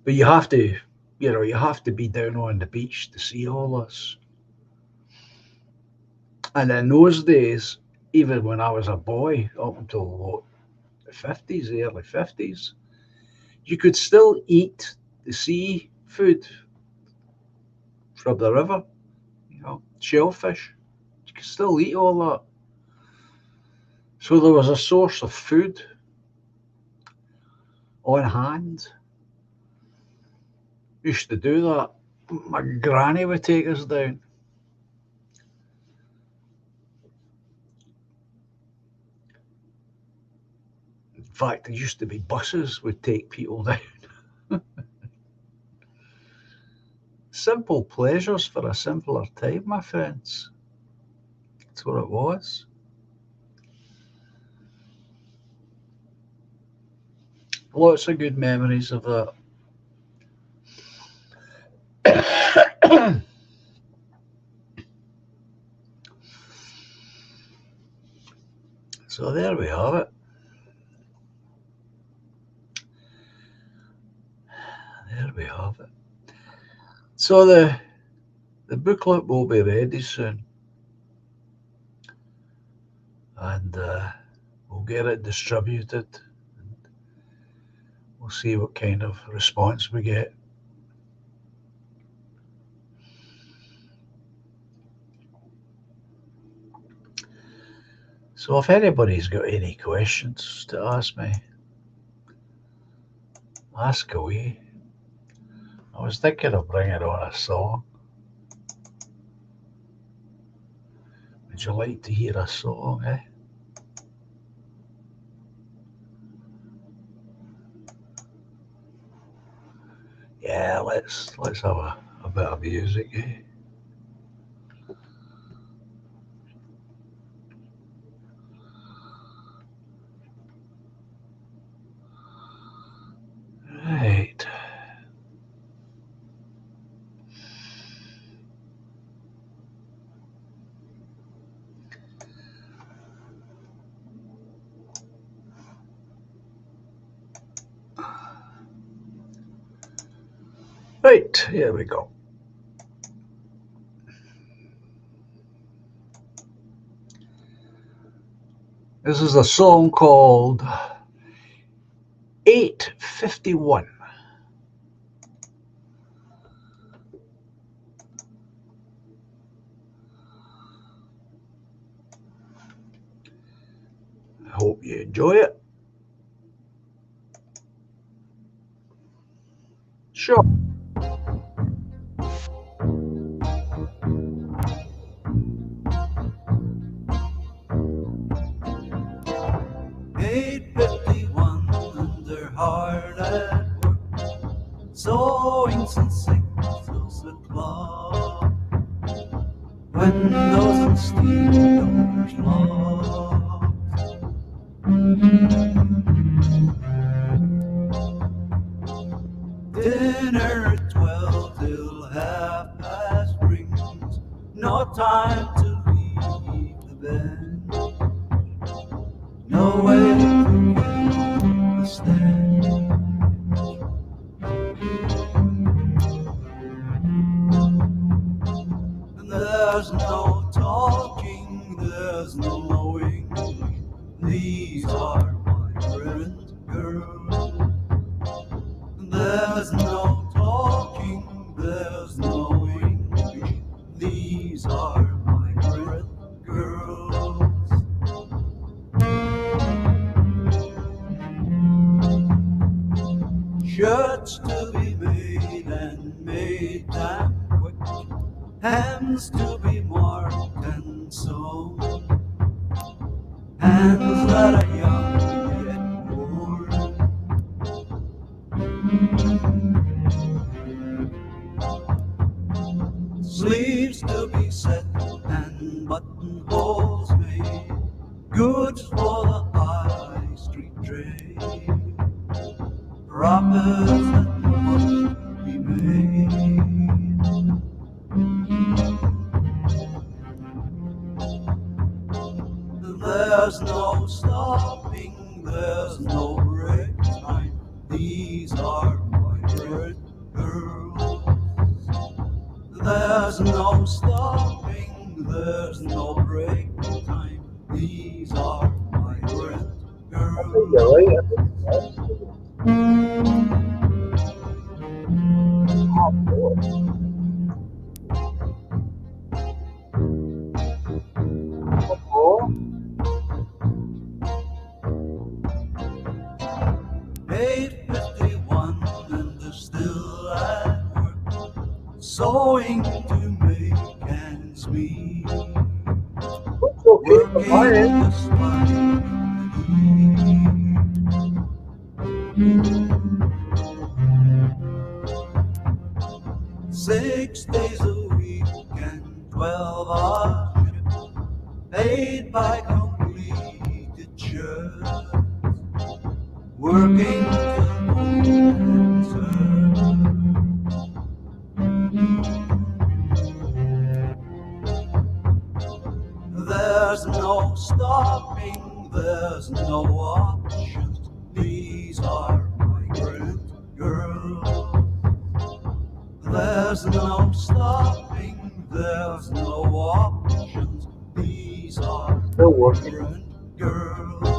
Speaker 1: But you have to be down on the beach to see all this. And in those days, even when I was a boy, up until the 50s, the early 50s, you could still eat the seafood from the river, shellfish. You could still eat all that. So there was a source of food on hand. Used to do that. My granny would take us down. In fact, there used to be buses would take people down. Simple pleasures for a simpler time, my friends. That's what it was. Lots of good memories of that. So there we have it. There we have it. So the booklet will be ready soon, and we'll get it distributed. And we'll see what kind of response we get. So if anybody's got any questions to ask me, ask away. I was thinking of bringing on a song. Would you like to hear a song, eh? Yeah, let's have a bit of music, eh? Right. Right, here we go. This is a song called 8:51. I hope you enjoy it. Sure.
Speaker 2: And they're hard at work, sewing since 6 o'clock. Windows and steel doors locked. Dinner at 12 till 3:30. No time to leave the bed. No way to keep the stand. And there's no talking, there's no knowing. These are migrant girls. There's no talking, there's no English. These are migrant girls. Shirts to be made and made damn quick. Hands to be marked and sewn. Hands that are young yet worn. Sleeves to be set and buttonholes made. Goods for the high street trade. Profits that must be made. There's no stopping, there's no break time. These are migrant girls. There's no stopping, there's no break time. These are migrant girls.
Speaker 1: Oh,
Speaker 2: 8:51 and they're still at work, sewing to make ends meet.
Speaker 1: it's okay for
Speaker 2: Working
Speaker 1: mine.
Speaker 2: despite the heat. 6 days a week and 12 hours shift, paid by completed shirts. Working till morning sun. There's no stopping, there's no options. These are migrant girls. There's no stopping, there's no options. These are
Speaker 1: Still working.
Speaker 2: migrant girls.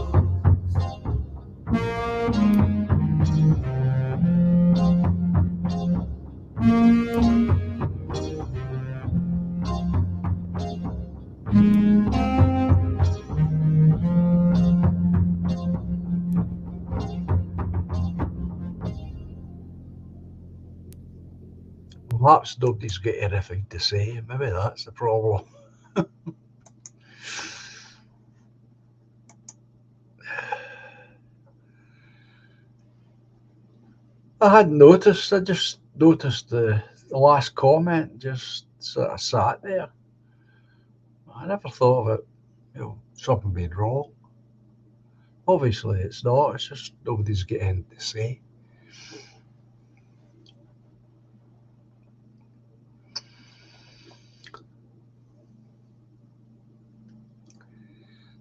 Speaker 1: Perhaps nobody's got anything to say. Maybe that's the problem. I hadn't noticed. I just noticed the last comment just sort of sat there. I never thought of it, something being wrong. Obviously, it's not. It's just nobody's got anything to say.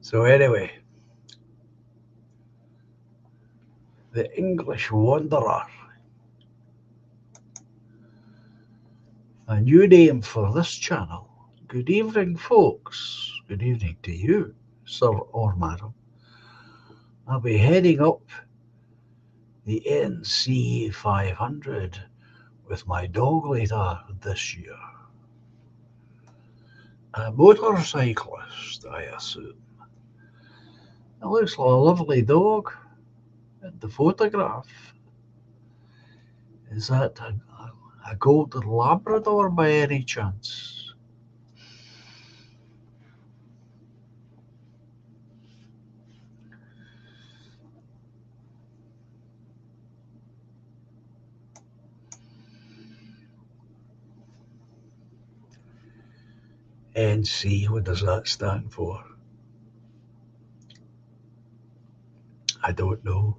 Speaker 1: So anyway, the English Wanderer. A new name for this channel. Good evening, folks. Good evening to you, sir or madam. I'll be heading up the NC 500 with my dog later this year. A motorcyclist, I assume. It looks like a lovely dog in the photograph. Is that a golden Labrador by any chance? NC, what does that stand for? I don't know.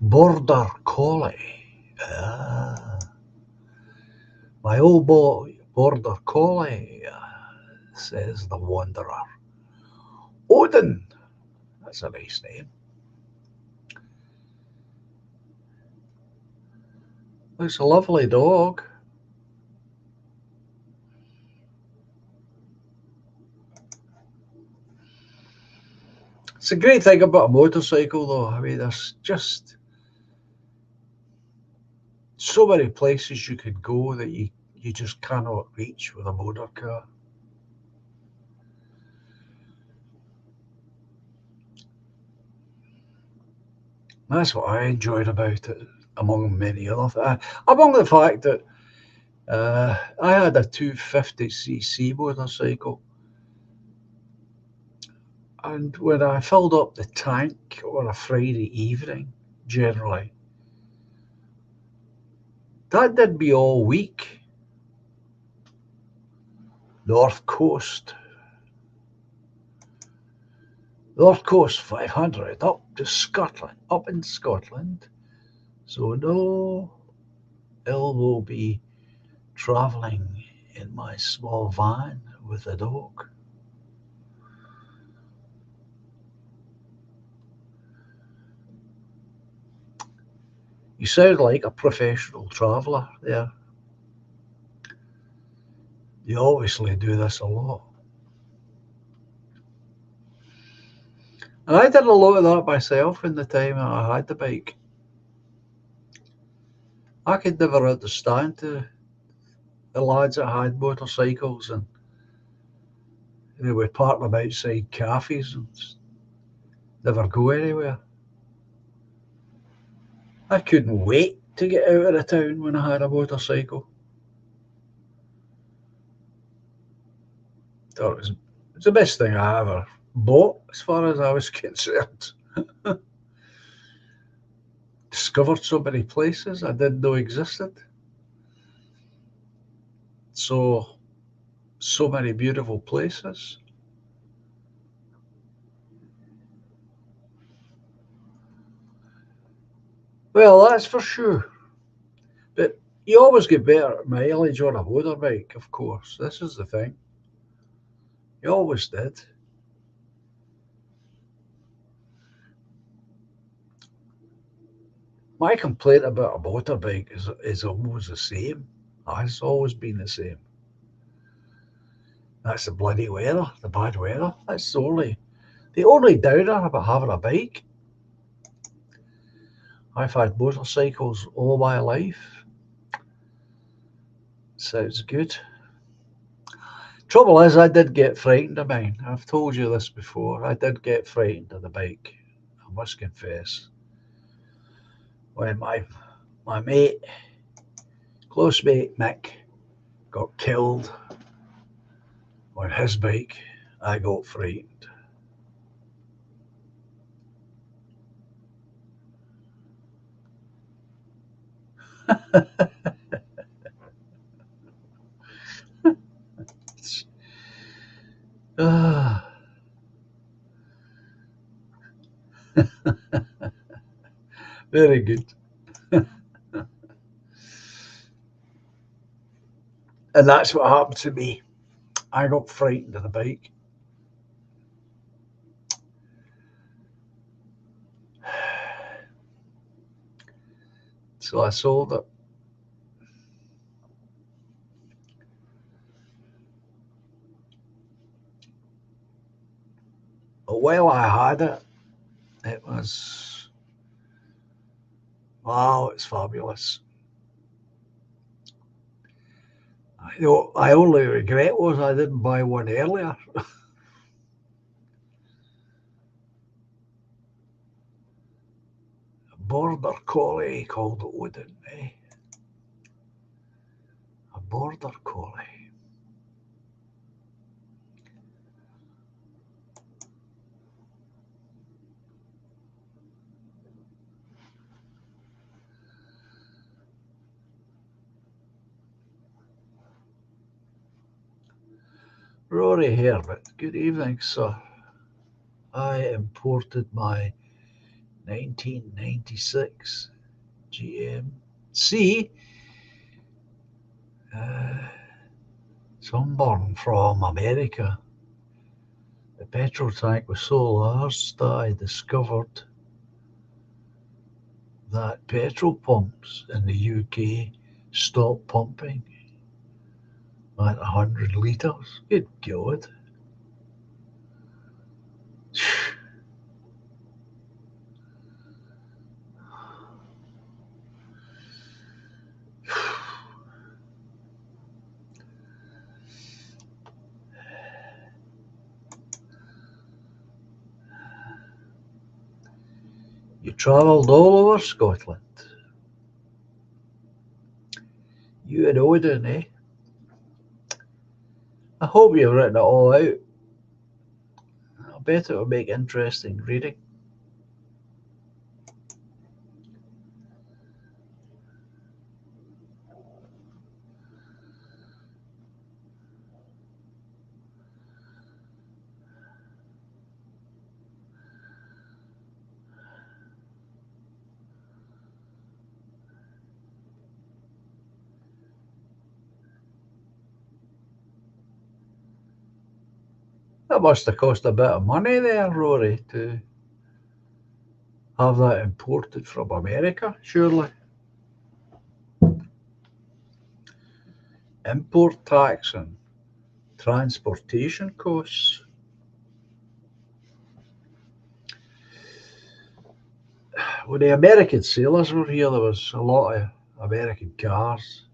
Speaker 1: Border Collie. Ah, my old boy, Border Collie, says the Wanderer. Odin, that's a nice name. Looks a lovely dog. It's a great thing about a motorcycle, though. I mean, there's just so many places you could go that you just cannot reach with a motor car. That's what I enjoyed about it, among many other among the fact that I had a 250cc motorcycle, and when I filled up the tank on a Friday evening, generally, that did me all week. North Coast, North Coast 500 up to Scotland, up in Scotland. So no ill will be travelling in my small van with a dog. You sound like a professional traveller there. You obviously do this a lot. And I did a lot of that myself in the time I had the bike. I could never understand the lads that had motorcycles and they would park them outside cafes and never go anywhere. I couldn't wait to get out of the town when I had a motorcycle. Thought it was the best thing I ever bought as far as I was concerned. Discovered so many places I didn't know existed. So many beautiful places. Well, that's for sure. But you always get better mileage on a motorbike, of course. This is the thing. You always did. My complaint about a motorbike is almost the same. It's always been the same. That's the bloody weather, the bad weather. That's the only downer about having a bike. I've had motorcycles all my life. Sounds good. Trouble is, I did get frightened of mine. I've told you this before. I did get frightened of the bike. I must confess. When my mate, close mate Mick, got killed on his bike, I got frightened. Ah, very good. And that's what happened to me. I got frightened of the bike. So I sold it. But while I had it, It was, wow, it's fabulous. I only regret was I didn't buy one earlier. A border collie called Odin, eh? A border collie. Rory Herbert, good evening, sir. I imported my 1996 GMC uh, Sunburn from America. The petrol tank was so large that I discovered that petrol pumps in the UK stopped pumping at 100 litres. Good God. You travelled all over Scotland. You and Odin, eh? I hope you've written it all out. I bet it will make interesting reading. That must have cost a bit of money there, Rory, to have that imported from America, surely. Import tax and transportation costs. When the American sailors were here, there was a lot of American cars.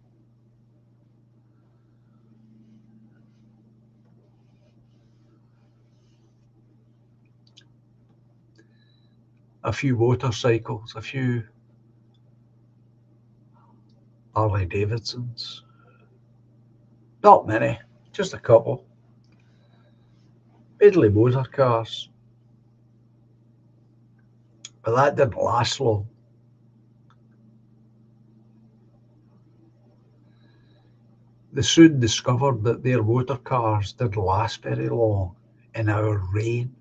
Speaker 1: A few motorcycles, a few Harley Davidsons. Not many, just a couple. Mainly motor cars. But that didn't last long. They soon discovered that their motor cars didn't last very long in our reign.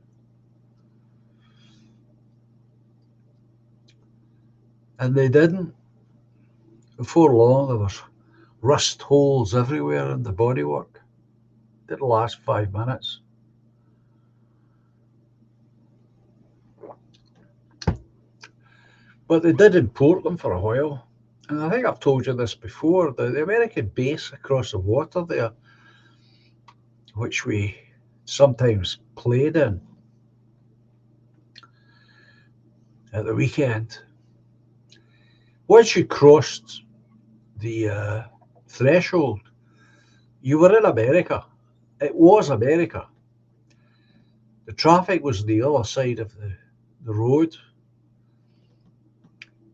Speaker 1: And they didn't. Before long, there was rust holes everywhere in the bodywork. Didn't last 5 minutes. But they did import them for a while. And I think I've told you this before, the American base across the water there, which we sometimes played in at the weekend, once you crossed the threshold, you were in America. It was America. The traffic was the other side of the road.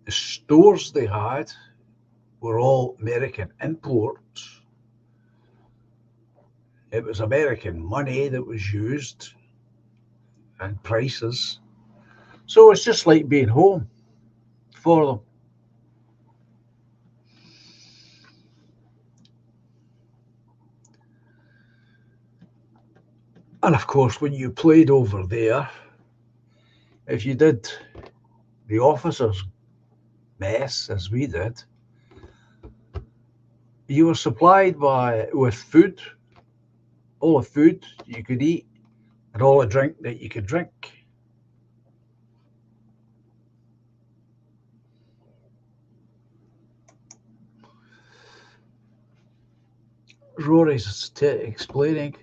Speaker 1: The stores they had were all American imports. It was American money that was used and prices. So it's just like being home for them. And of course, when you played over there, if you did the officers' mess as we did, you were supplied with food, all the food you could eat, and all the drink that you could drink. Rory's explaining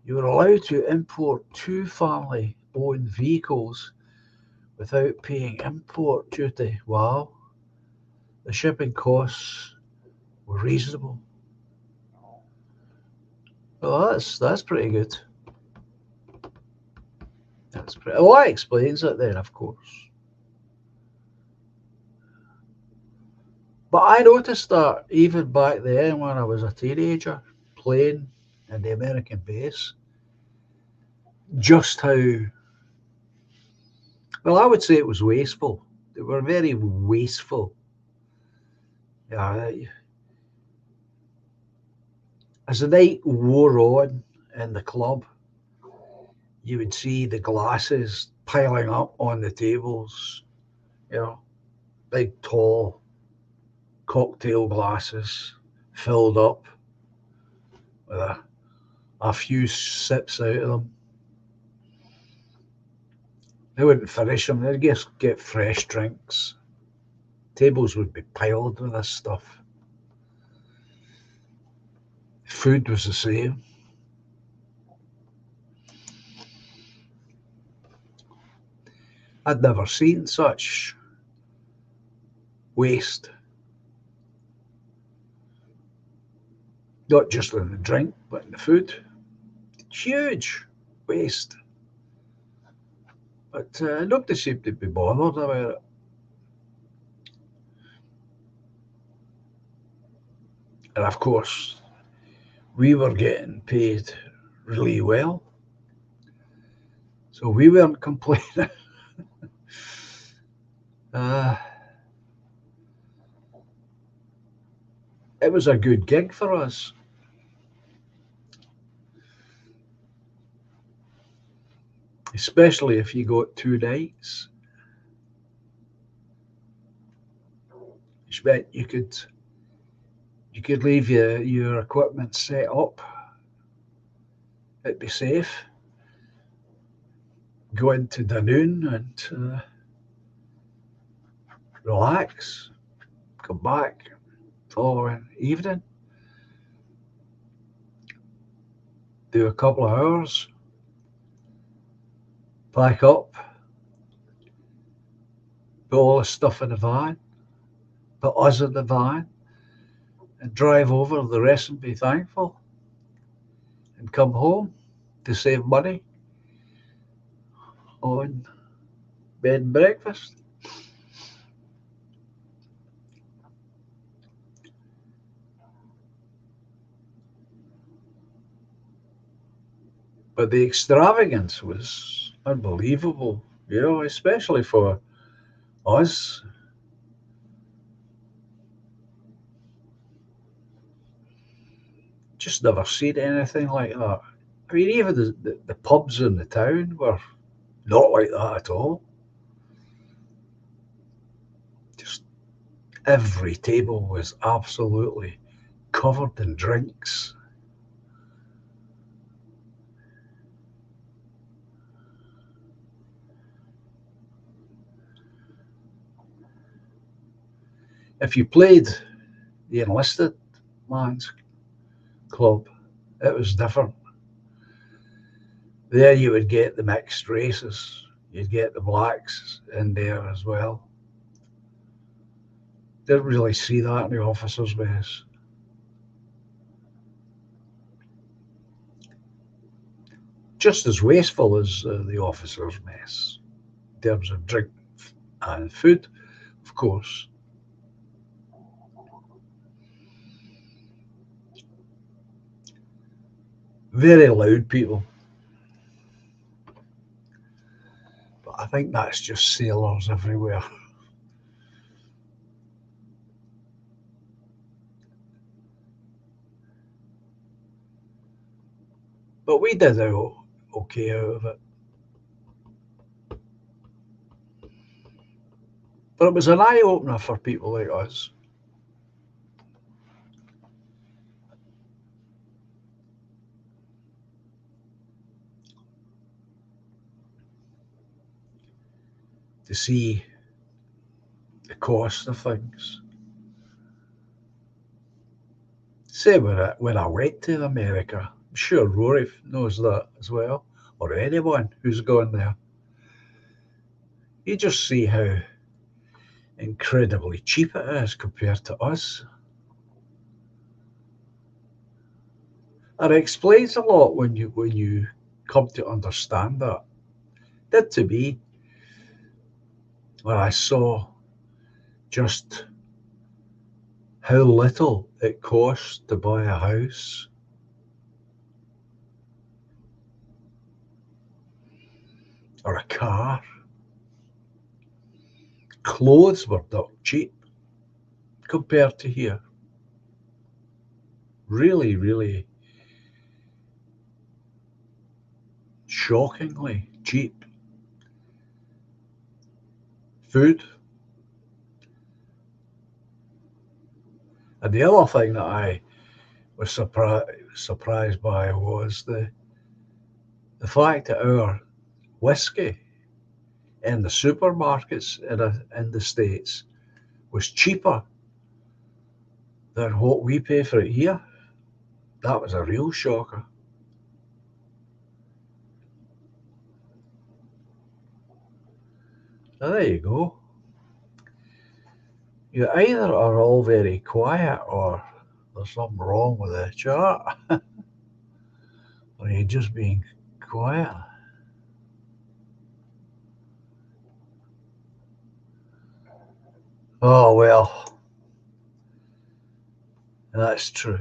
Speaker 1: you were allowed to import two family-owned vehicles without paying import duty. Wow, the shipping costs were reasonable. Well, that's pretty good. That's pretty. Well, that explains it then, of course. But I noticed that even back then when I was a teenager playing in the American base, just how, well, I would say it was wasteful. They were very wasteful. Yeah, as the night wore on in the club, you would see the glasses piling up on the tables, you know, big, tall cocktail glasses filled up with a few sips out of them. They wouldn't finish them, they'd just get fresh drinks. Tables would be piled with this stuff. Food was the same. I'd never seen such waste, not just in the drink, but in the food. Huge waste. But nobody seemed to be bothered about it. And of course, we were getting paid really well, so we weren't complaining. uh, it was a good gig for us, especially if you got 2 nights, which meant you could leave your equipment set up. It'd be safe. Go into Dunoon and relax. Come back following evening. Do a couple of hours. Pack up. Put all the stuff in the van. Put us in the van. And drive over the rest and be thankful. And come home to save money on bed and breakfast. But the extravagance was unbelievable, especially for us. Just never seen anything like that. I mean, even the pubs in the town were not like that at all. Just every table was absolutely covered in drinks. If you played the enlisted man's club, it was different. There you would get the mixed races. You'd get the blacks in there as well. Didn't really see that in the officers' mess. Just as wasteful as the officers' mess in terms of drink and food, of course. Very loud people, but I think that's just sailors everywhere. But we did okay out of it. But it was an eye opener for people like us. To see the cost of things. Say when I went to America, I'm sure Rory knows that as well, or anyone who's gone there. You just see how incredibly cheap it is compared to us. And it explains a lot when you come to understand that. Did to me when I saw just how little it costs to buy a house or a car. Clothes were not cheap compared to here. Really, really shockingly cheap. Food. And the other thing that I was surprised by was the fact that our whiskey in the supermarkets in the States was cheaper than what we pay for it here. That was a real shocker. Now, there you go. You either are all very quiet or there's something wrong with the chart, or you're just being quiet. Oh, well, that's true.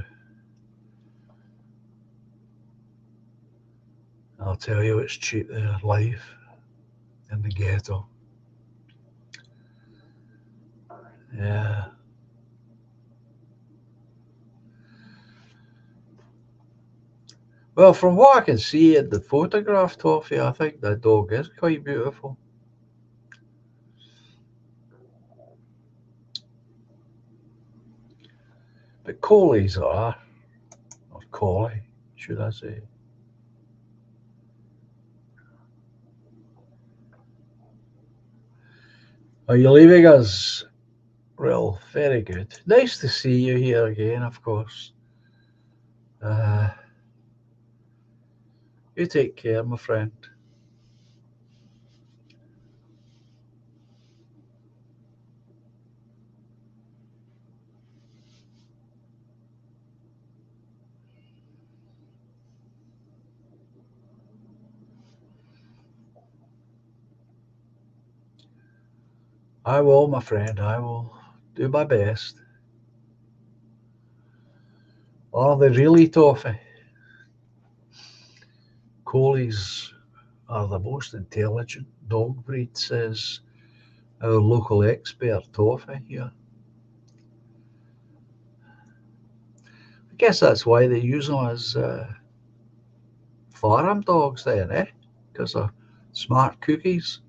Speaker 1: I'll tell you it's cheap there, life in the ghetto. Yeah. Well, from what I can see in the photograph, Toffee, I think the dog is quite beautiful. But collies are, or collie, should I say. Are you leaving us? Well, very good. Nice to see you here again, of course. Uh, you take care, my friend. I will, my friend. I will do my best. Are they really, Toffee? Collies are the most intelligent dog breed, says our local expert, Toffee, here. I guess that's why they use them as farm dogs, then, eh? Because they're smart cookies.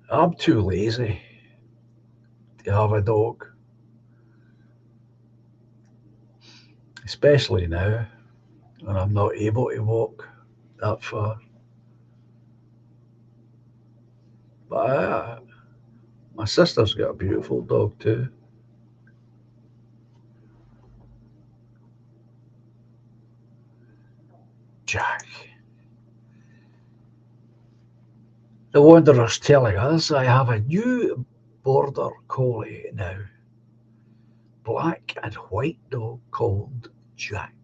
Speaker 1: I'm too lazy to have a dog, especially now when I'm not able to walk that far. But my sister's got a beautiful dog too. Jack. The Wanderer's telling us I have a new border collie now. Black and white dog called Jack.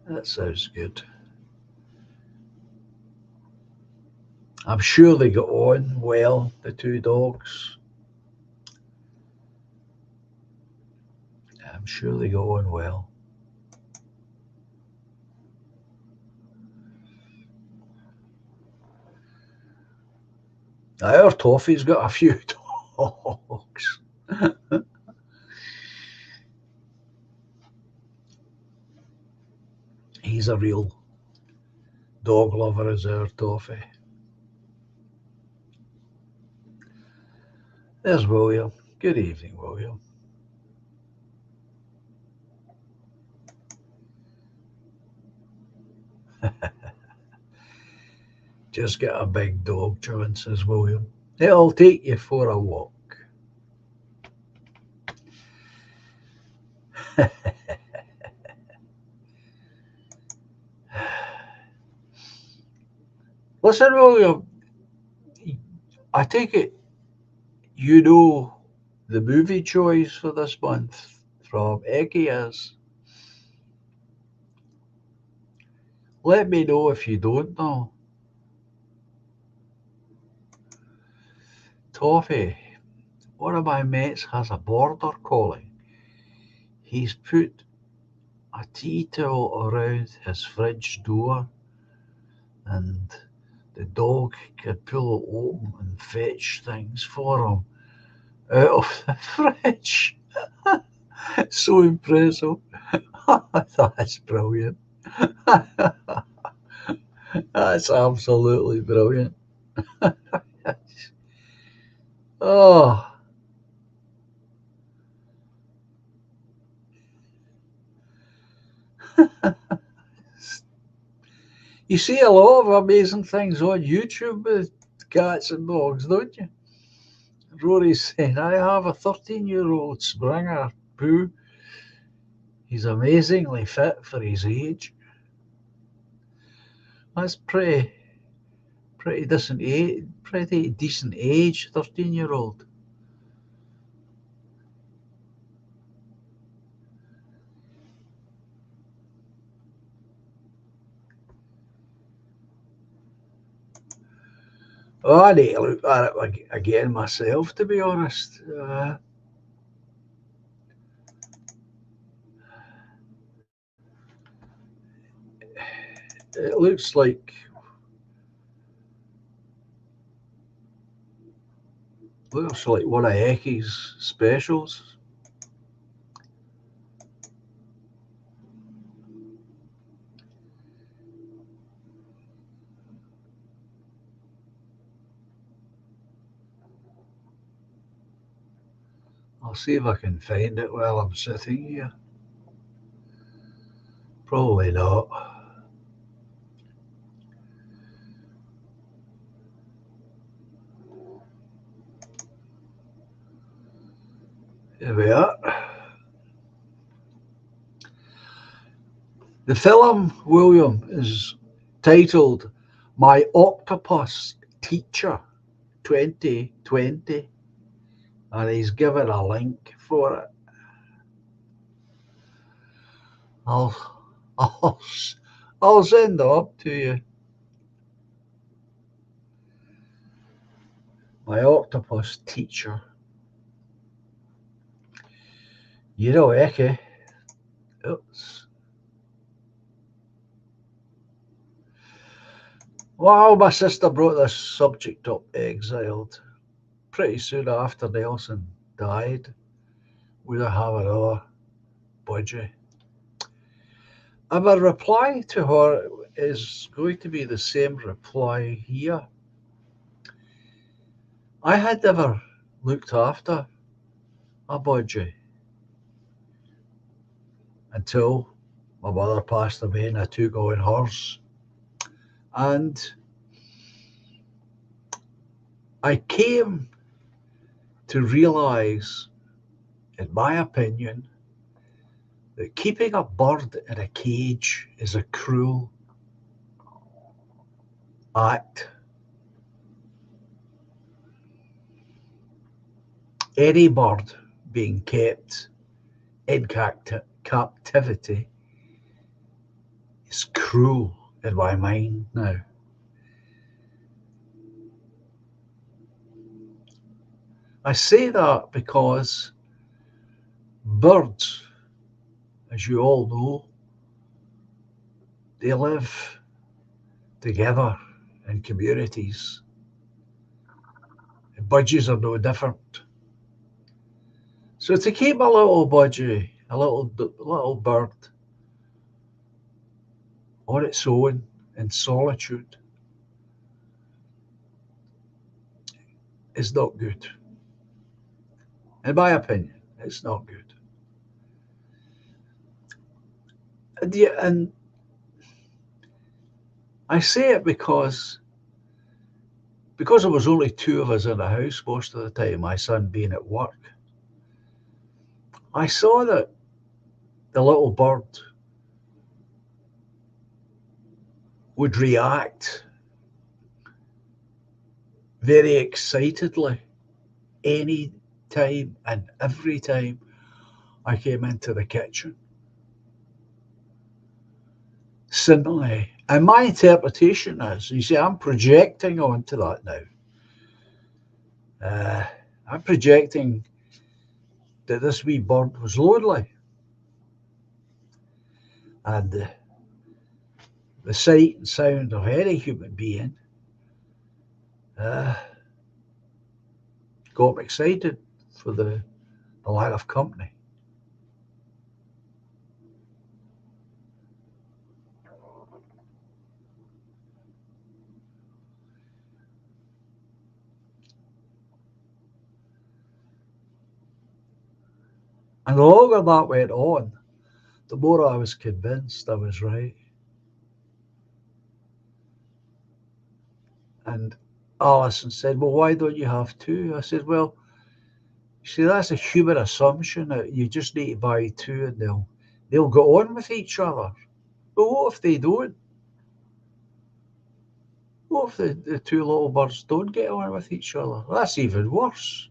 Speaker 1: That sounds good. I'm sure they got on well, the two dogs. I'm sure they got on well. Our Toffee's got a few dogs. He's a real dog lover, is our Toffee. There's William. Good evening, William. Just get a big dog, John, says William. It'll take you for a walk. Listen, William, I take it you know the movie choice for this month from Eggy is. Let me know if you don't know. Toffee, one of my mates has a border collie. He's put a tea towel around his fridge door and the dog can pull it open and fetch things for him out of the fridge. So impressive. That's brilliant. That's absolutely brilliant. Oh, you see a lot of amazing things on YouTube with cats and dogs, don't you? Rory's saying, I have a 13-year-old Springer Pooh. He's amazingly fit for his age. That's pretty decent age, 13-year-old. Oh, I need to look at it again myself, to be honest. It looks like one of Ecky's specials. I'll see if I can find it while I'm sitting here. Probably not. Here we are. The film, William, is titled My Octopus Teacher 2020, and he's given a link for it. I'll, I'll, I'll send it up to you. My Octopus Teacher. You know, Eke. Oops. Well, my sister brought this subject up, exiled. Pretty soon after Nelson died, we have another budgie. And my reply to her is going to be the same reply here. I had never looked after a budgie until my mother passed away and I took on hers. And I came to realize, in my opinion, that keeping a bird in a cage is a cruel act. Any bird being kept in captivity is cruel in my mind now. I say that because birds, as you all know, they live together in communities. And budgies are no different. So to keep a little budgie, a little bird on its own in solitude is not good. In my opinion, it's not good. And I say it because there was only two of us in the house most of the time, my son being at work. I saw that the little bird would react very excitedly any time and every time I came into the kitchen. Suddenly, and my interpretation is, you see, I'm projecting onto that now. I'm projecting that this wee bird was lonely, and the sight and sound of any human being uh, got me excited for the lack of company. And the longer that went on, the more I was convinced I was right. And Alison said, "Well, why don't you have two?" I said, "Well, see, that's a human assumption that you just need to buy two and they'll get on with each other. But what if they don't? What if the two little birds don't get on with each other? That's even worse."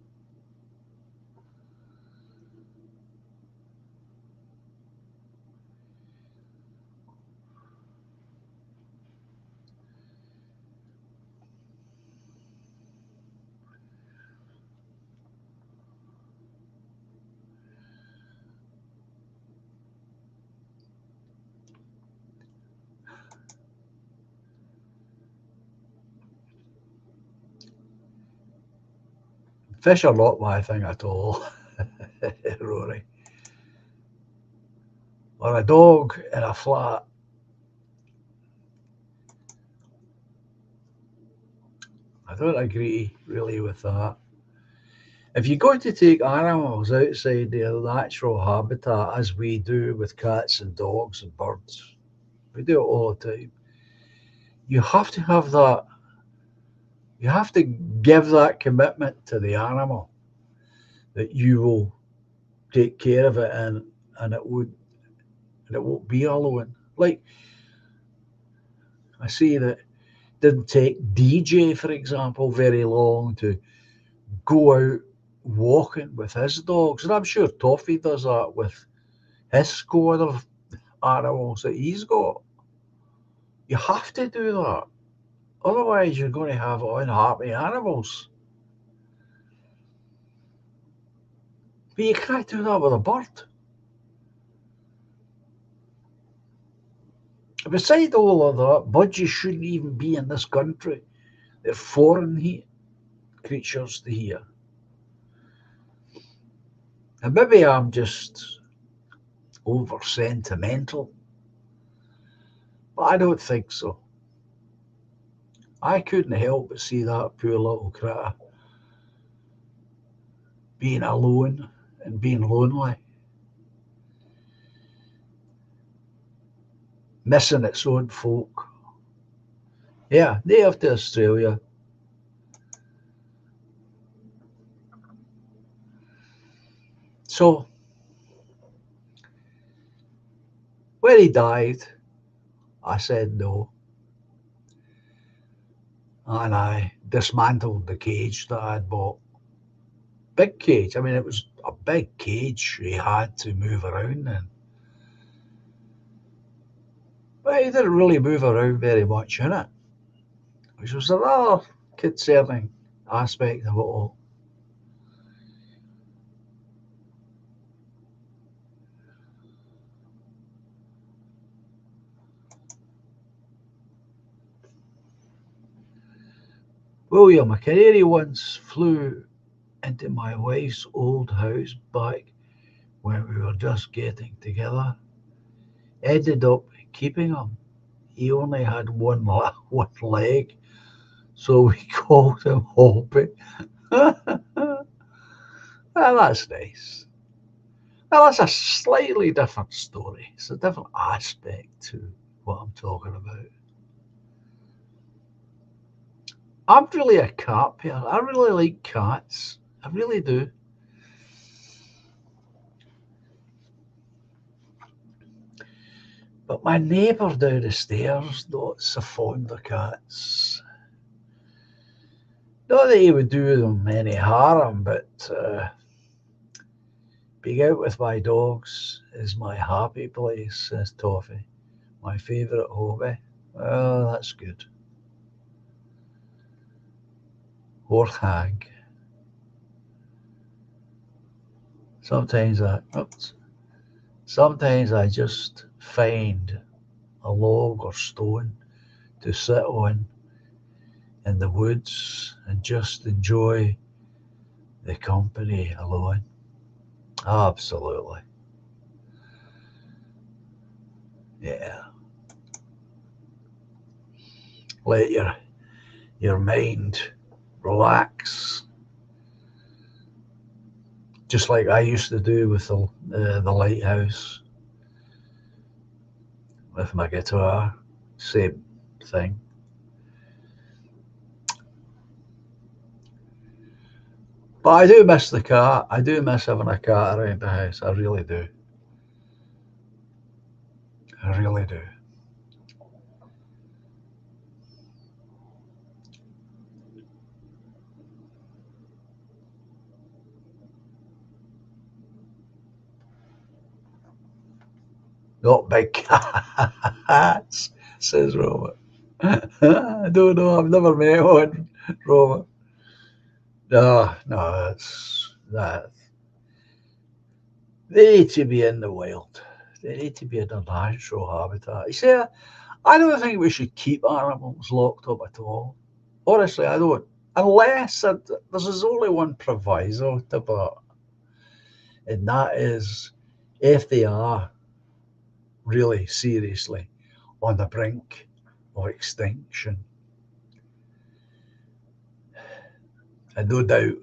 Speaker 1: Fish are not my thing at all, Rory. Or a dog in a flat. I don't agree really with that. If you're going to take animals outside their natural habitat, as we do with cats and dogs and birds, we do it all the time, you have to have that, you have to give that commitment to the animal that you will take care of it and it won't be alone. Like I see that it didn't take DJ, for example, very long to go out walking with his dogs. And I'm sure Toffee does that with his squad of animals that he's got. You have to do that. Otherwise, you're going to have unhappy animals. But you can't do that with a bird. Beside all of that, budgies shouldn't even be in this country. They're foreign creatures to here. And maybe I'm just over sentimental, but I don't think so. I couldn't help but see that poor little critter being alone and being lonely, missing its own folk. Yeah, native to Australia. So when he died, I said no, and I dismantled the cage that I'd bought. Big cage. I mean, it was a big cage he had to move around in. But he didn't really move around very much in it, which was another concerning aspect of it all. William, a canary once flew into my wife's old house back when we were just getting together. Ended up keeping him. He only had one leg, so we called him Hoppy. Well, that's nice. Well, that's a slightly different story. It's a different aspect to what I'm talking about. I'm really a cat person. I really like cats. I really do. But my neighbour down the stairs not so fond of cats. Not that he would do them any harm, but being out with my dogs is my happy place, says Toffee. My favourite hobby. Well, that's good. Warthag. Sometimes sometimes I just find a log or stone to sit on in the woods and just enjoy the company alone. Absolutely. Yeah. Let your mind relax, just like I used to do with the lighthouse with my guitar. Same thing. But I do miss the cat. I do miss having a cat around the house. I really do. I really do. Not big cats, says Robert. I don't know. I've never met one, Robert. No, no, that's that. They need to be in the wild. They need to be in their natural habitat. You see, I don't think we should keep animals locked up at all. Honestly, I don't. Unless there's only one proviso to that, and that is if they are really seriously on the brink of extinction. And no doubt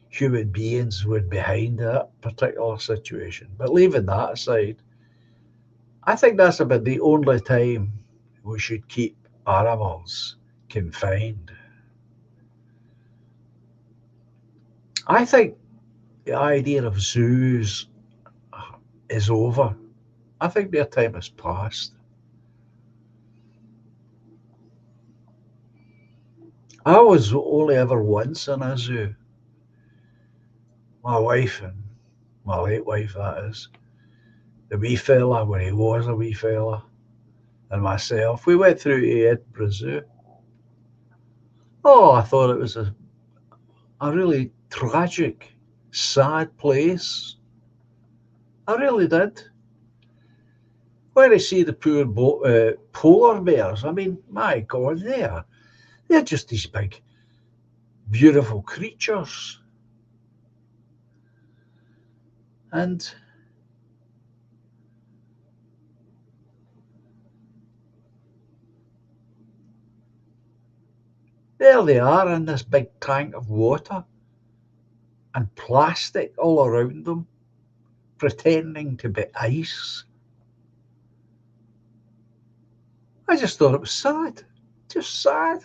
Speaker 1: human beings would be behind that particular situation. But leaving that aside, I think that's about the only time we should keep animals confined. I think the idea of zoos is over. I think their time has passed. I was only ever once in a zoo. My wife and my late wife, that is, the wee fella when he was a wee fella, and myself, we went through to Edinburgh Zoo. Oh, I thought it was a really tragic, sad place. I really did. When I see the poor polar bears, I mean, my God, they're just these big, beautiful creatures. And there they are in this big tank of water and plastic all around them, pretending to be ice. I just thought it was sad. Just sad.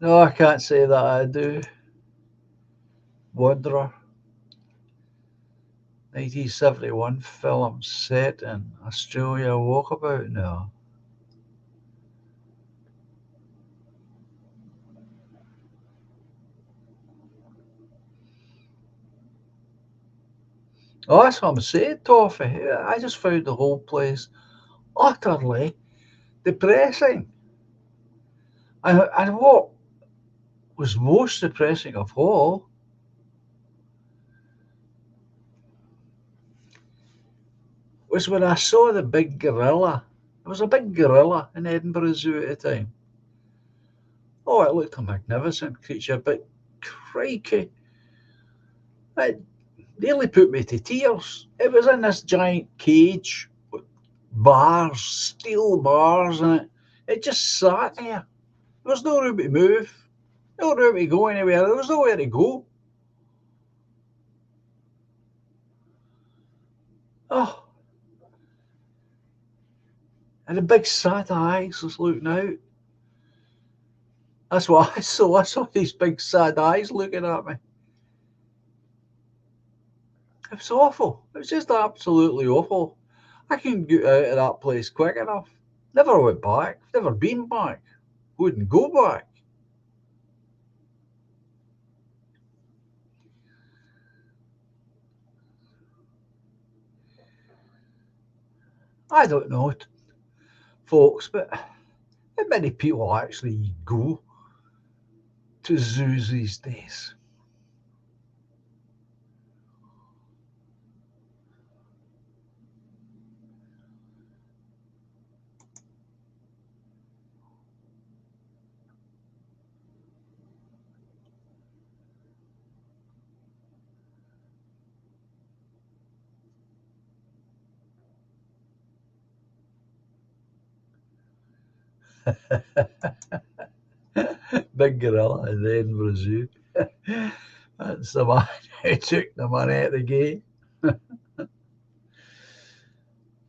Speaker 1: No, I can't say that I do. Wanderer, 1971 film set in Australia, Walkabout. No. Oh, that's what I'm saying, Toffee. I just found the whole place utterly depressing. And what was most depressing of all was when I saw the big gorilla. There was a big gorilla in Edinburgh Zoo at the time. Oh, it looked a magnificent creature, but crikey, it nearly put me to tears. It was in this giant cage with bars, steel bars in it. It just sat there. There was no room to move, no room to go anywhere. There was nowhere to go. Oh, and the big sad eyes was looking out. That's what I saw. I saw these big sad eyes looking at me. It was awful. It was just absolutely awful. I couldn't get out of that place quick enough. Never went back. Never been back. Wouldn't go back. I don't know, folks, but how many people actually go to zoos these days? Big gorilla in the Edinburgh Zoo. That's the man who took the money at the gate.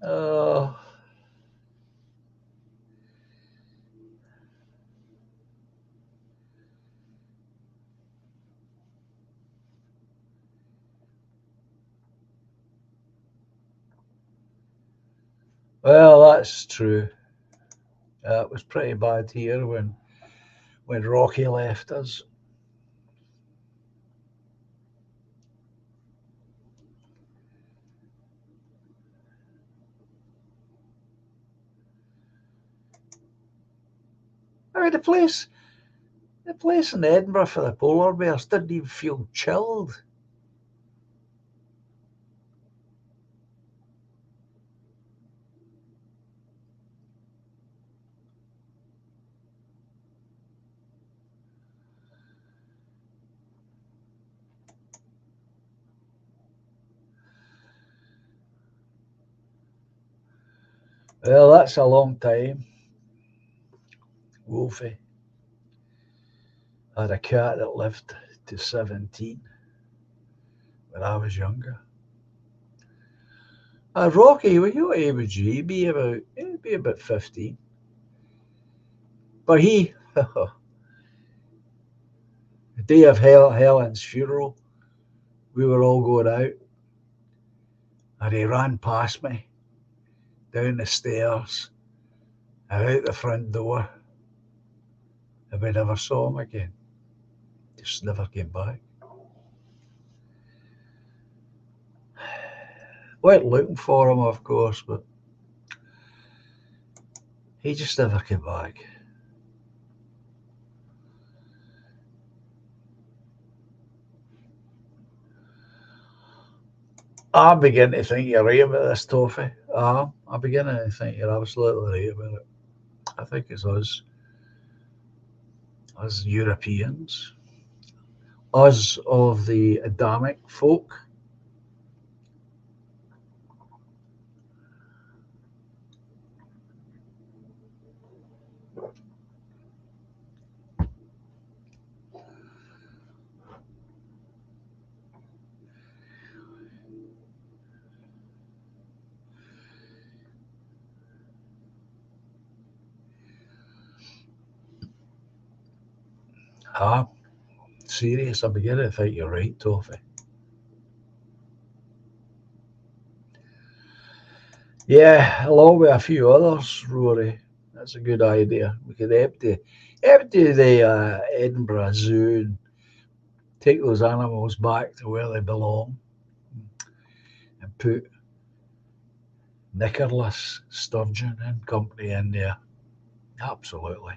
Speaker 1: Oh, well, that's true. It was pretty bad here when Rocky left us. I mean, the place in Edinburgh for the polar bears didn't even feel chilled. Well, that's a long time, Wolfie. I had a cat that lived to 17 when I was younger. Rocky, what age would you? He'd be about 15. But the day of Helen's funeral, we were all going out, and he ran past me down the stairs and out the front door, and we never saw him again. Just never came back. Went looking for him, of course, but he just never came back. I'm beginning to think you're right about this, Toffee. I'm beginning to think you're absolutely right about it. I think it's us Europeans, us of the Adamic folk. Ah, serious, I'm beginning to think you're right, Toffee. Yeah, along with a few others, Rory. That's a good idea. We could empty the Edinburgh Zoo and take those animals back to where they belong and put Nicholas Sturgeon and company in there. Absolutely.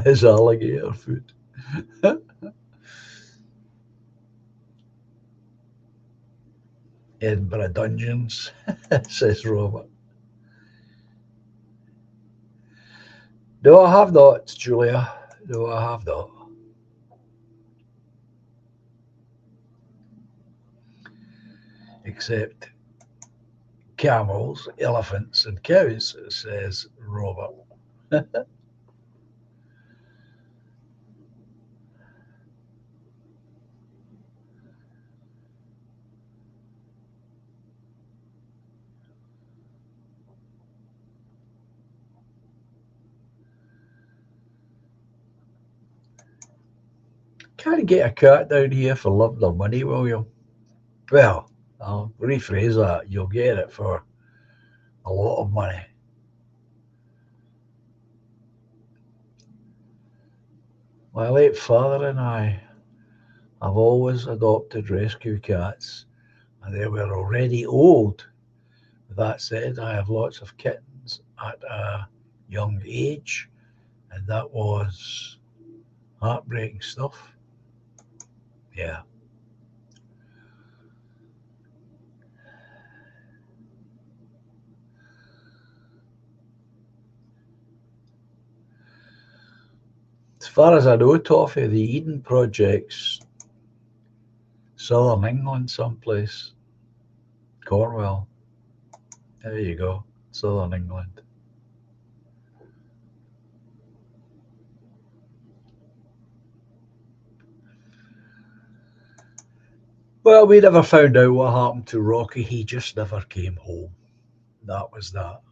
Speaker 1: His alligator food. Edinburgh Dungeons, says Robert. No, I have not, Julia. No, I have not. Except camels, elephants, and cows, says Robert. Can't get a cat down here for love nor money, will you? Well, I'll rephrase that. You'll get it for a lot of money. My late father and I have always adopted rescue cats, and they were already old. With that said, I have lots of kittens at a young age, and that was heartbreaking stuff. Yeah. As far as I know, Toffee, the Eden Project's southern England someplace. Cornwall. There you go. Southern England. Well, we never found out what happened to Rocky. He just never came home. That was that.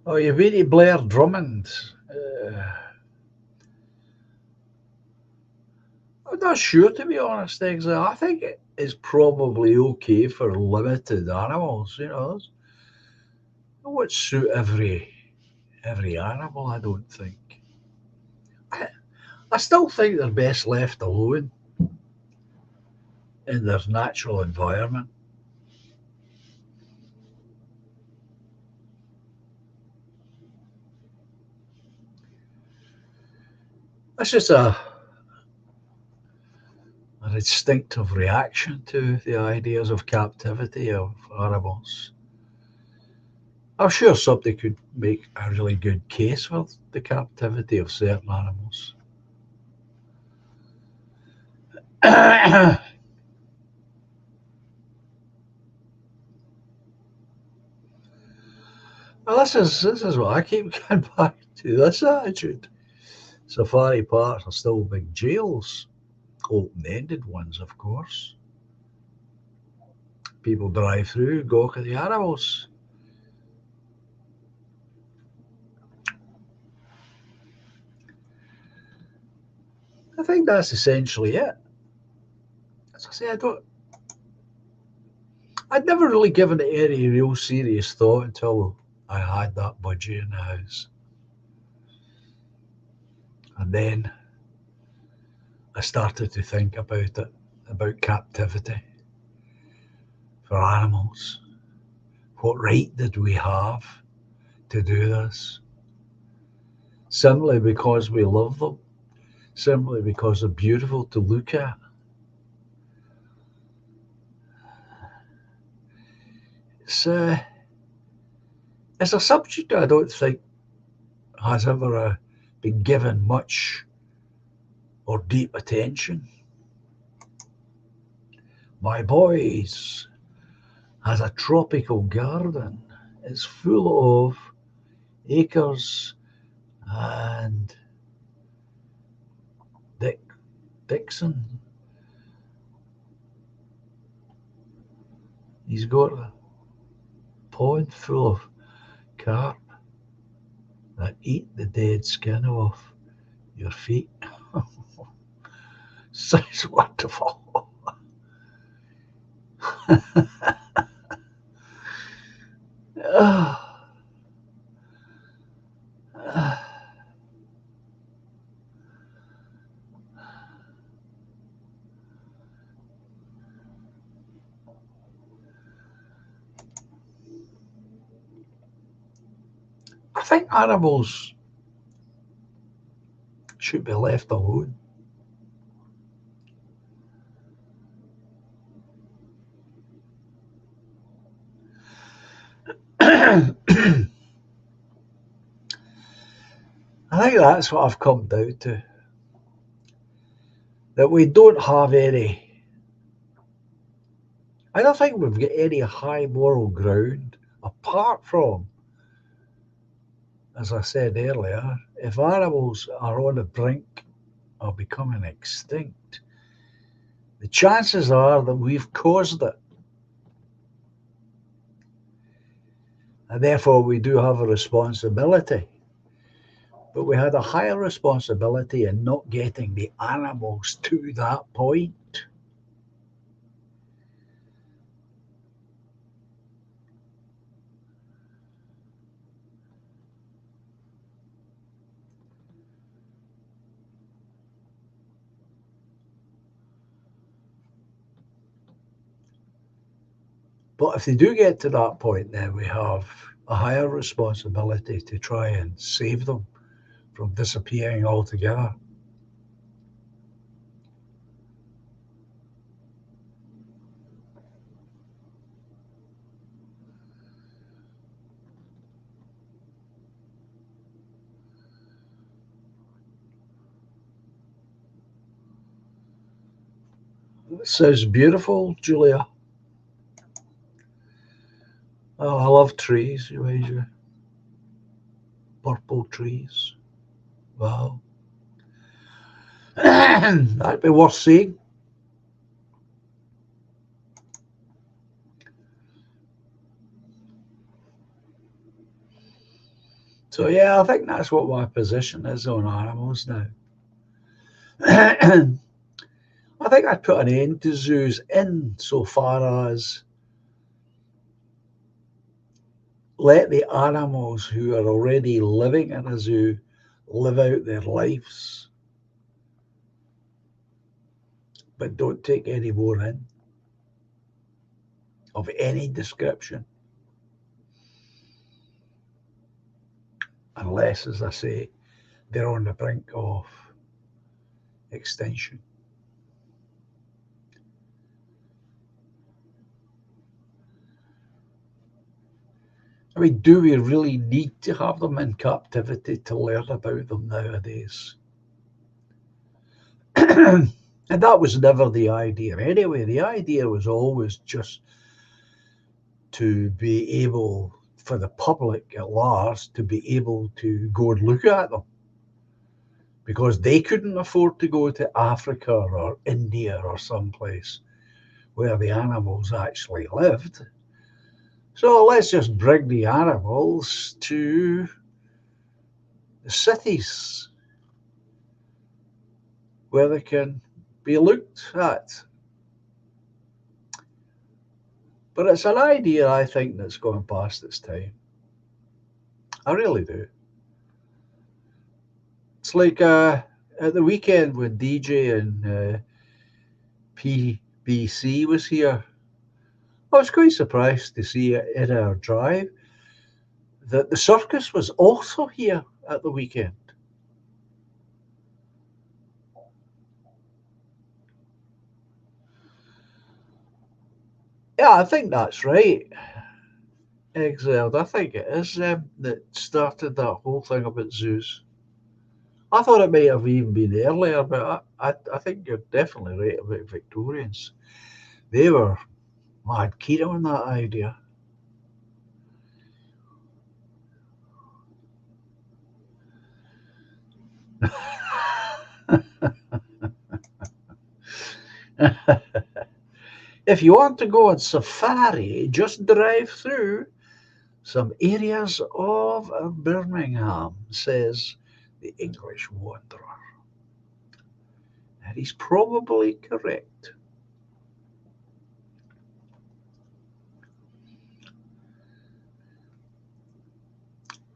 Speaker 1: Oh, you've been to Blair Drummond. I'm not sure, to be honest, exactly. I think it is probably okay for limited animals. It would suit every animal. I don't think. I, I still think they're best left alone in their natural environment. That's just an instinctive reaction to the ideas of captivity of animals. I'm sure somebody could make a really good case for the captivity of certain animals. Well, this is what I keep going back to. This attitude. Safari parks are still big jails, open-ended ones, of course. People drive through, gawk at the animals. I think that's essentially it. As I say, I'd never really given it any real serious thought until I had that budgie in the house. And then I started to think about captivity for animals. What right did we have to do this? Simply because we love them, simply because they're beautiful to look at. It's, uh, it's a subject I don't think has ever been given much or deep attention. My boys has a tropical garden. It's full of acres and Dick Dixon. He's got a pond full of carp that eat the dead skin off your feet. Sounds wonderful. I think animals should be left alone. I think that's what I've come down to. That we don't have any, I don't think we've got any high moral ground apart from, as I said earlier, if animals are on the brink of becoming extinct, the chances are that we've caused it. And therefore, we do have a responsibility but we had a higher responsibility in not getting the animals to that point. But if they do get to that point, then we have a higher responsibility to try and save them from disappearing altogether. It says beautiful, Julia. Oh, I love trees, Eurasia. Purple trees. Wow. That'd be worth seeing. So yeah, I think that's what my position is on animals now. I think I'd put an end to zoos in so far as let the animals who are already living in a zoo live out their lives, but don't take any more in of any description, unless, as I say, they're on the brink of extinction. I mean, do we really need to have them in captivity to learn about them nowadays? And that was never the idea anyway. The idea was always just to be able, for the public at large, to be able to go and look at them because they couldn't afford to go to Africa or India or someplace where the animals actually lived. So let's just bring the animals to the cities where they can be looked at. But it's an idea, I think, that's gone past its time. I really do. It's like at the weekend when DJ and PBC was here, I was quite surprised to see in our drive that the circus was also here at the weekend. Yeah, I think that's right. Exiled, I think it is them that started that whole thing about zoos. I thought it might have even been earlier, but I think you're definitely right about Victorians. They were mad keen on that idea. If you want to go on safari, just drive through some areas of Birmingham, says the English wanderer. And he's probably correct.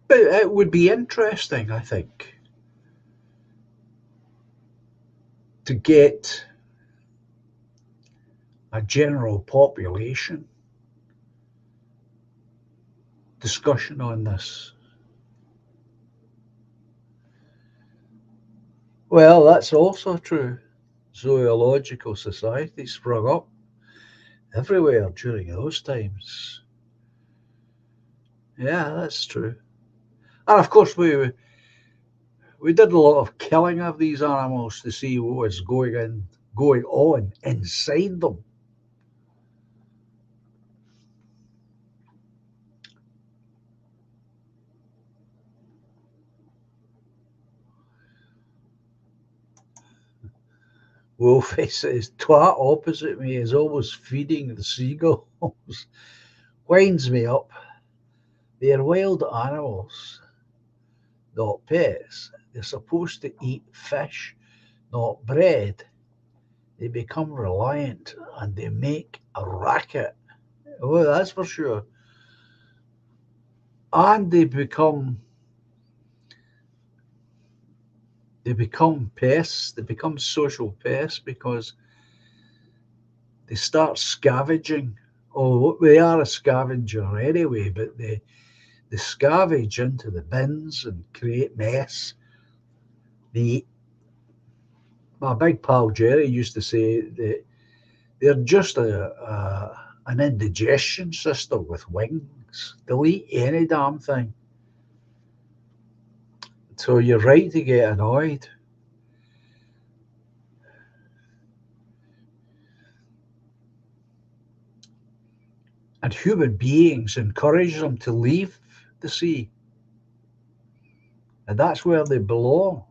Speaker 1: But it would be interesting, I think, to get a general population discussion on this. Well, that's also true. Zoological societies sprung up everywhere during those times. Yeah, that's true. And of course, we did a lot of killing of these animals to see what was going on inside them. Wolfie says, twat opposite me is always feeding the seagulls. Winds me up. They're wild animals. not pets. They're supposed to eat fish, not bread. They become reliant and they make a racket. Oh, that's for sure. And they become pests. They become social pests because they start scavenging. Oh, they are a scavenger anyway, but they scavenge into the bins and create mess. The My big pal Jerry used to say that they're just an indigestion system with wings. They'll eat any damn thing. So you're right to get annoyed. And human beings encourage them to leave the sea. And that's where they belong.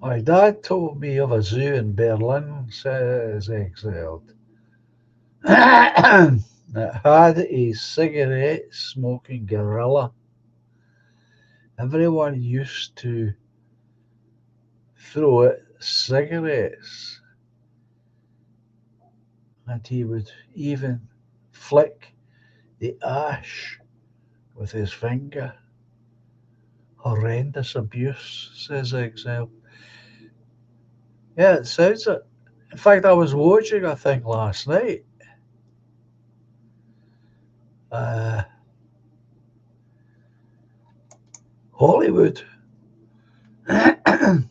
Speaker 1: My dad told me of a zoo in Berlin, says Exiled, that had a cigarette smoking gorilla. Everyone used to throw it cigarettes, and he would even flick the ash with his finger. Horrendous abuse, says Exile. Yeah, it sounds it. In fact, I was watching a thing last night. Uh, Hollywood had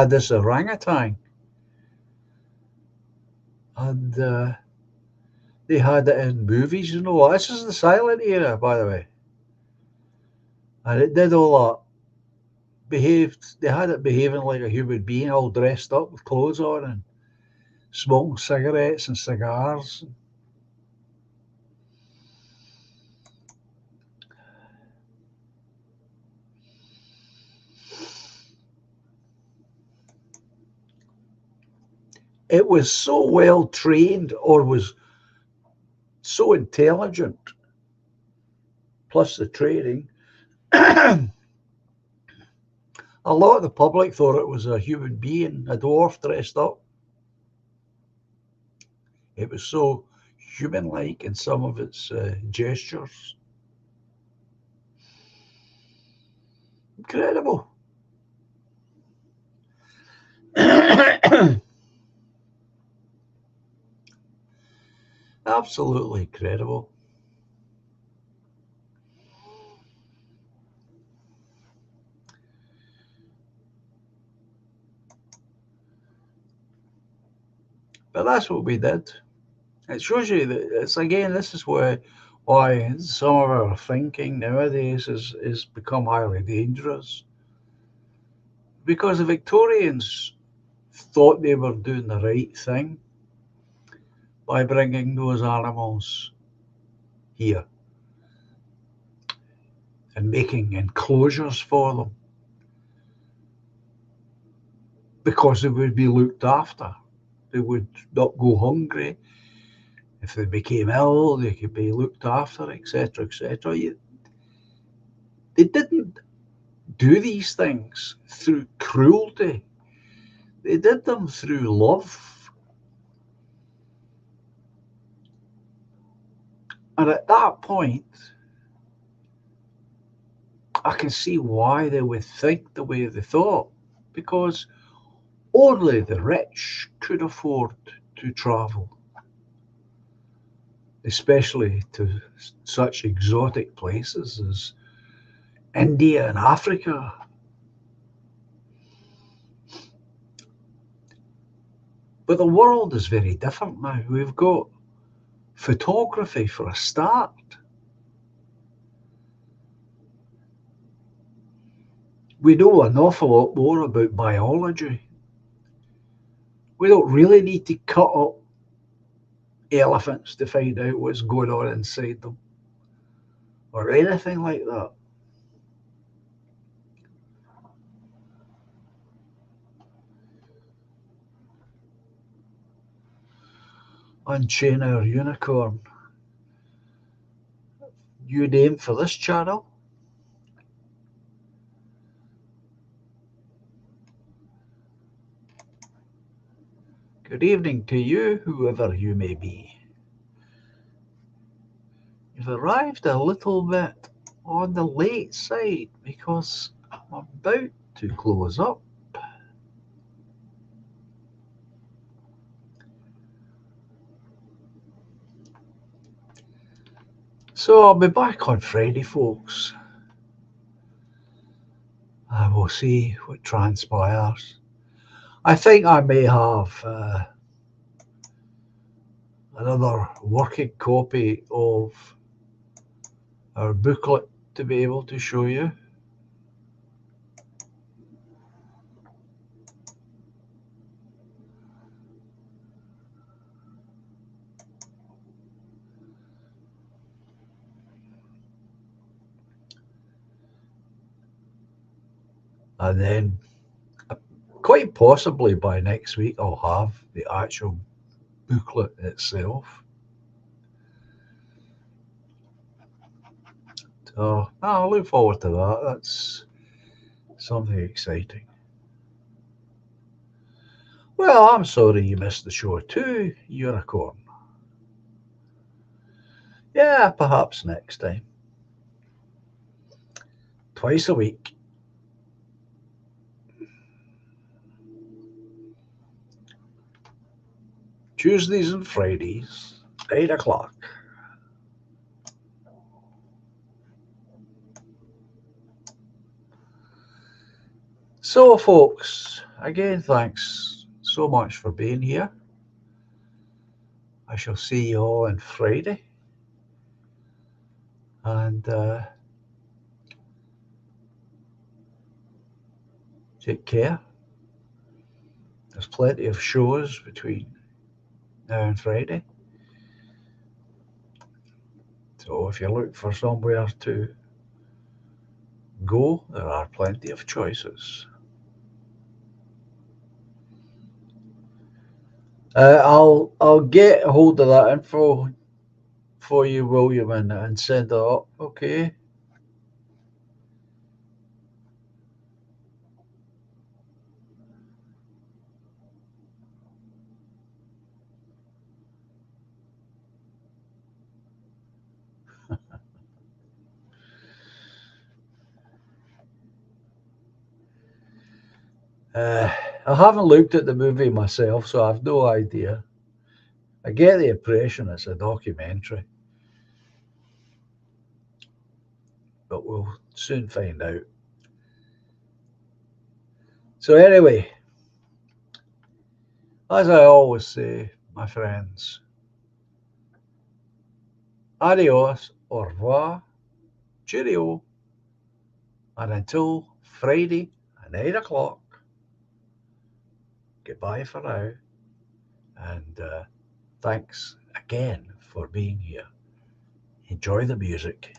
Speaker 1: this orangutan, and they had it in movies. You know, this is the silent era, by the way, and it did all that. Behaved. They had it behaving like a human being, all dressed up with clothes on and smoking cigarettes and cigars. It was so well trained, or was so intelligent, plus the training. A lot of the public thought it was a human being, a dwarf dressed up. It was so human-like in some of its gestures. Incredible. Absolutely incredible. But that's what we did. It shows you that it's again. This is why some of our thinking nowadays is become highly dangerous because the Victorians thought they were doing the right thing by bringing those animals here and making enclosures for them because they would be looked after. They would not go hungry. If they became ill, they could be looked after, etc., etc. They didn't do these things through cruelty. They did them through love. And at that point, I can see why they would think the way they thought, because only the rich could afford to travel, especially to such exotic places as India and Africa. But the world is very different now. We've got photography for a start. We know an awful lot more about biology. We don't really need to cut up elephants to find out what's going on inside them or anything like that. Unchain our unicorn. New name for this channel? Good evening to you, whoever you may be. You've arrived a little bit on the late side because I'm about to close up. So I'll be back on Friday, folks. I will see what transpires. I think I may have another working copy of our booklet to be able to show you. And then quite possibly by next week I'll have the actual booklet itself. So I look forward to that. That's something exciting. Well, I'm sorry you missed the show too, Unicorn. Yeah, perhaps next time. Twice a week. Tuesdays and Fridays, 8 o'clock. So, folks, again, thanks so much for being here. I shall see you all on Friday. And take care. There's plenty of shows between now and Friday. So if you're looking for somewhere to go, there are plenty of choices. I'll get a hold of that info for you, William, and send it up. Okay. I haven't looked at the movie myself, so I have no idea. I get the impression it's a documentary, but we'll soon find out. So anyway, as I always say, my friends, adios, au revoir, cheerio, and until Friday at 8 o'clock, goodbye for now, and thanks again for being here. Enjoy the music.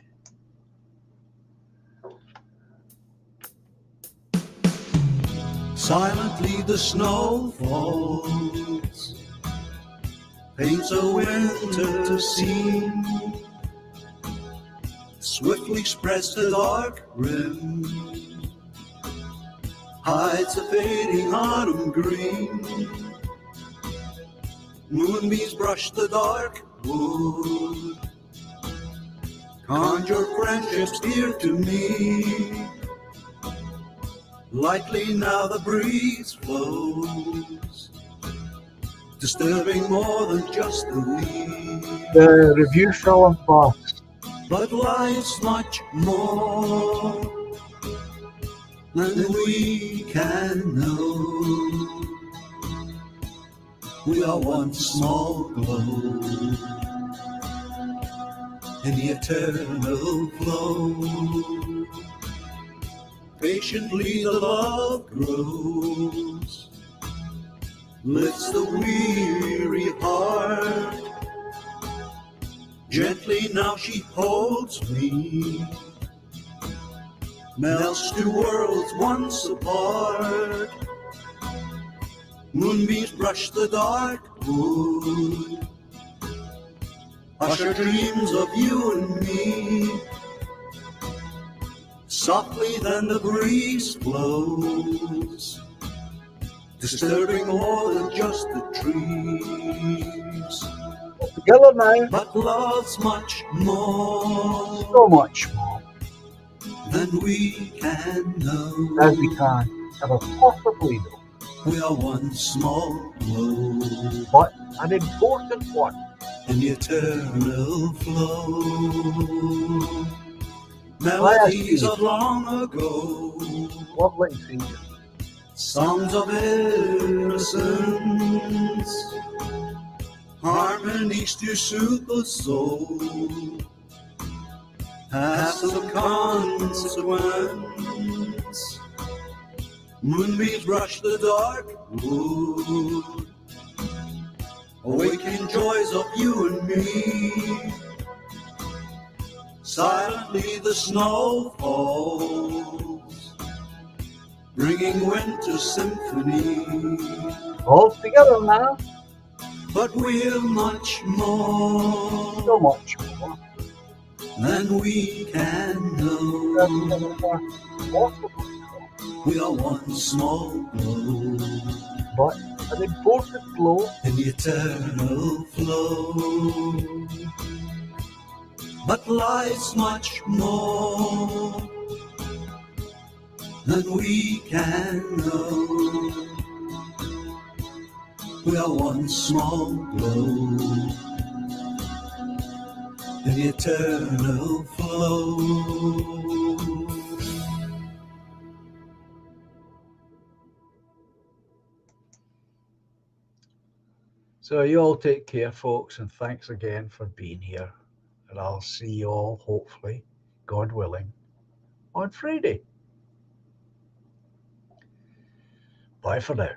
Speaker 2: Silently the snow falls, paints a winter scene, swiftly spreads the dark rim, hides the fading autumn green. Moonbeams brush the dark wood, conjure friendships dear to me. Lightly now the breeze flows, disturbing more than just the leaves.
Speaker 1: The review film box.
Speaker 2: But life's much more than we can know. We are one small glow in the eternal flow. Patiently the love grows, lifts the weary heart. Gently now she holds me, melts two worlds once apart. Moonbeams brush the dark wood, usher dreams of you and me. Softly then the breeze blows, disturbing more than just the trees.
Speaker 1: Together now,
Speaker 2: But love's much more
Speaker 1: so much more
Speaker 2: than we can
Speaker 1: as we
Speaker 2: know.
Speaker 1: can ever possibly know,
Speaker 2: We are one small glow
Speaker 1: but an important one.
Speaker 2: in the eternal flow.
Speaker 1: I ask
Speaker 2: Melodies
Speaker 1: you,
Speaker 2: of long ago,
Speaker 1: lovely and Savior,
Speaker 2: songs of innocence, harmonies to soothe the soul, paths of consequence. Moonbeams brush the dark wood, awakening joys of you and me. Silently the snow falls, bringing winter symphony.
Speaker 1: all together now,
Speaker 2: But we're much
Speaker 1: so
Speaker 2: more
Speaker 1: much more
Speaker 2: than we can
Speaker 1: as we
Speaker 2: know.
Speaker 1: ever possibly know,
Speaker 2: We are one small glow
Speaker 1: but an important glow
Speaker 2: in the eternal flow. But life's much more than we can know. We are one small glow in the eternal flow.
Speaker 1: So you all take care, folks, and thanks again for being here. And I'll see you all, hopefully, God willing, on Friday. Bye for now.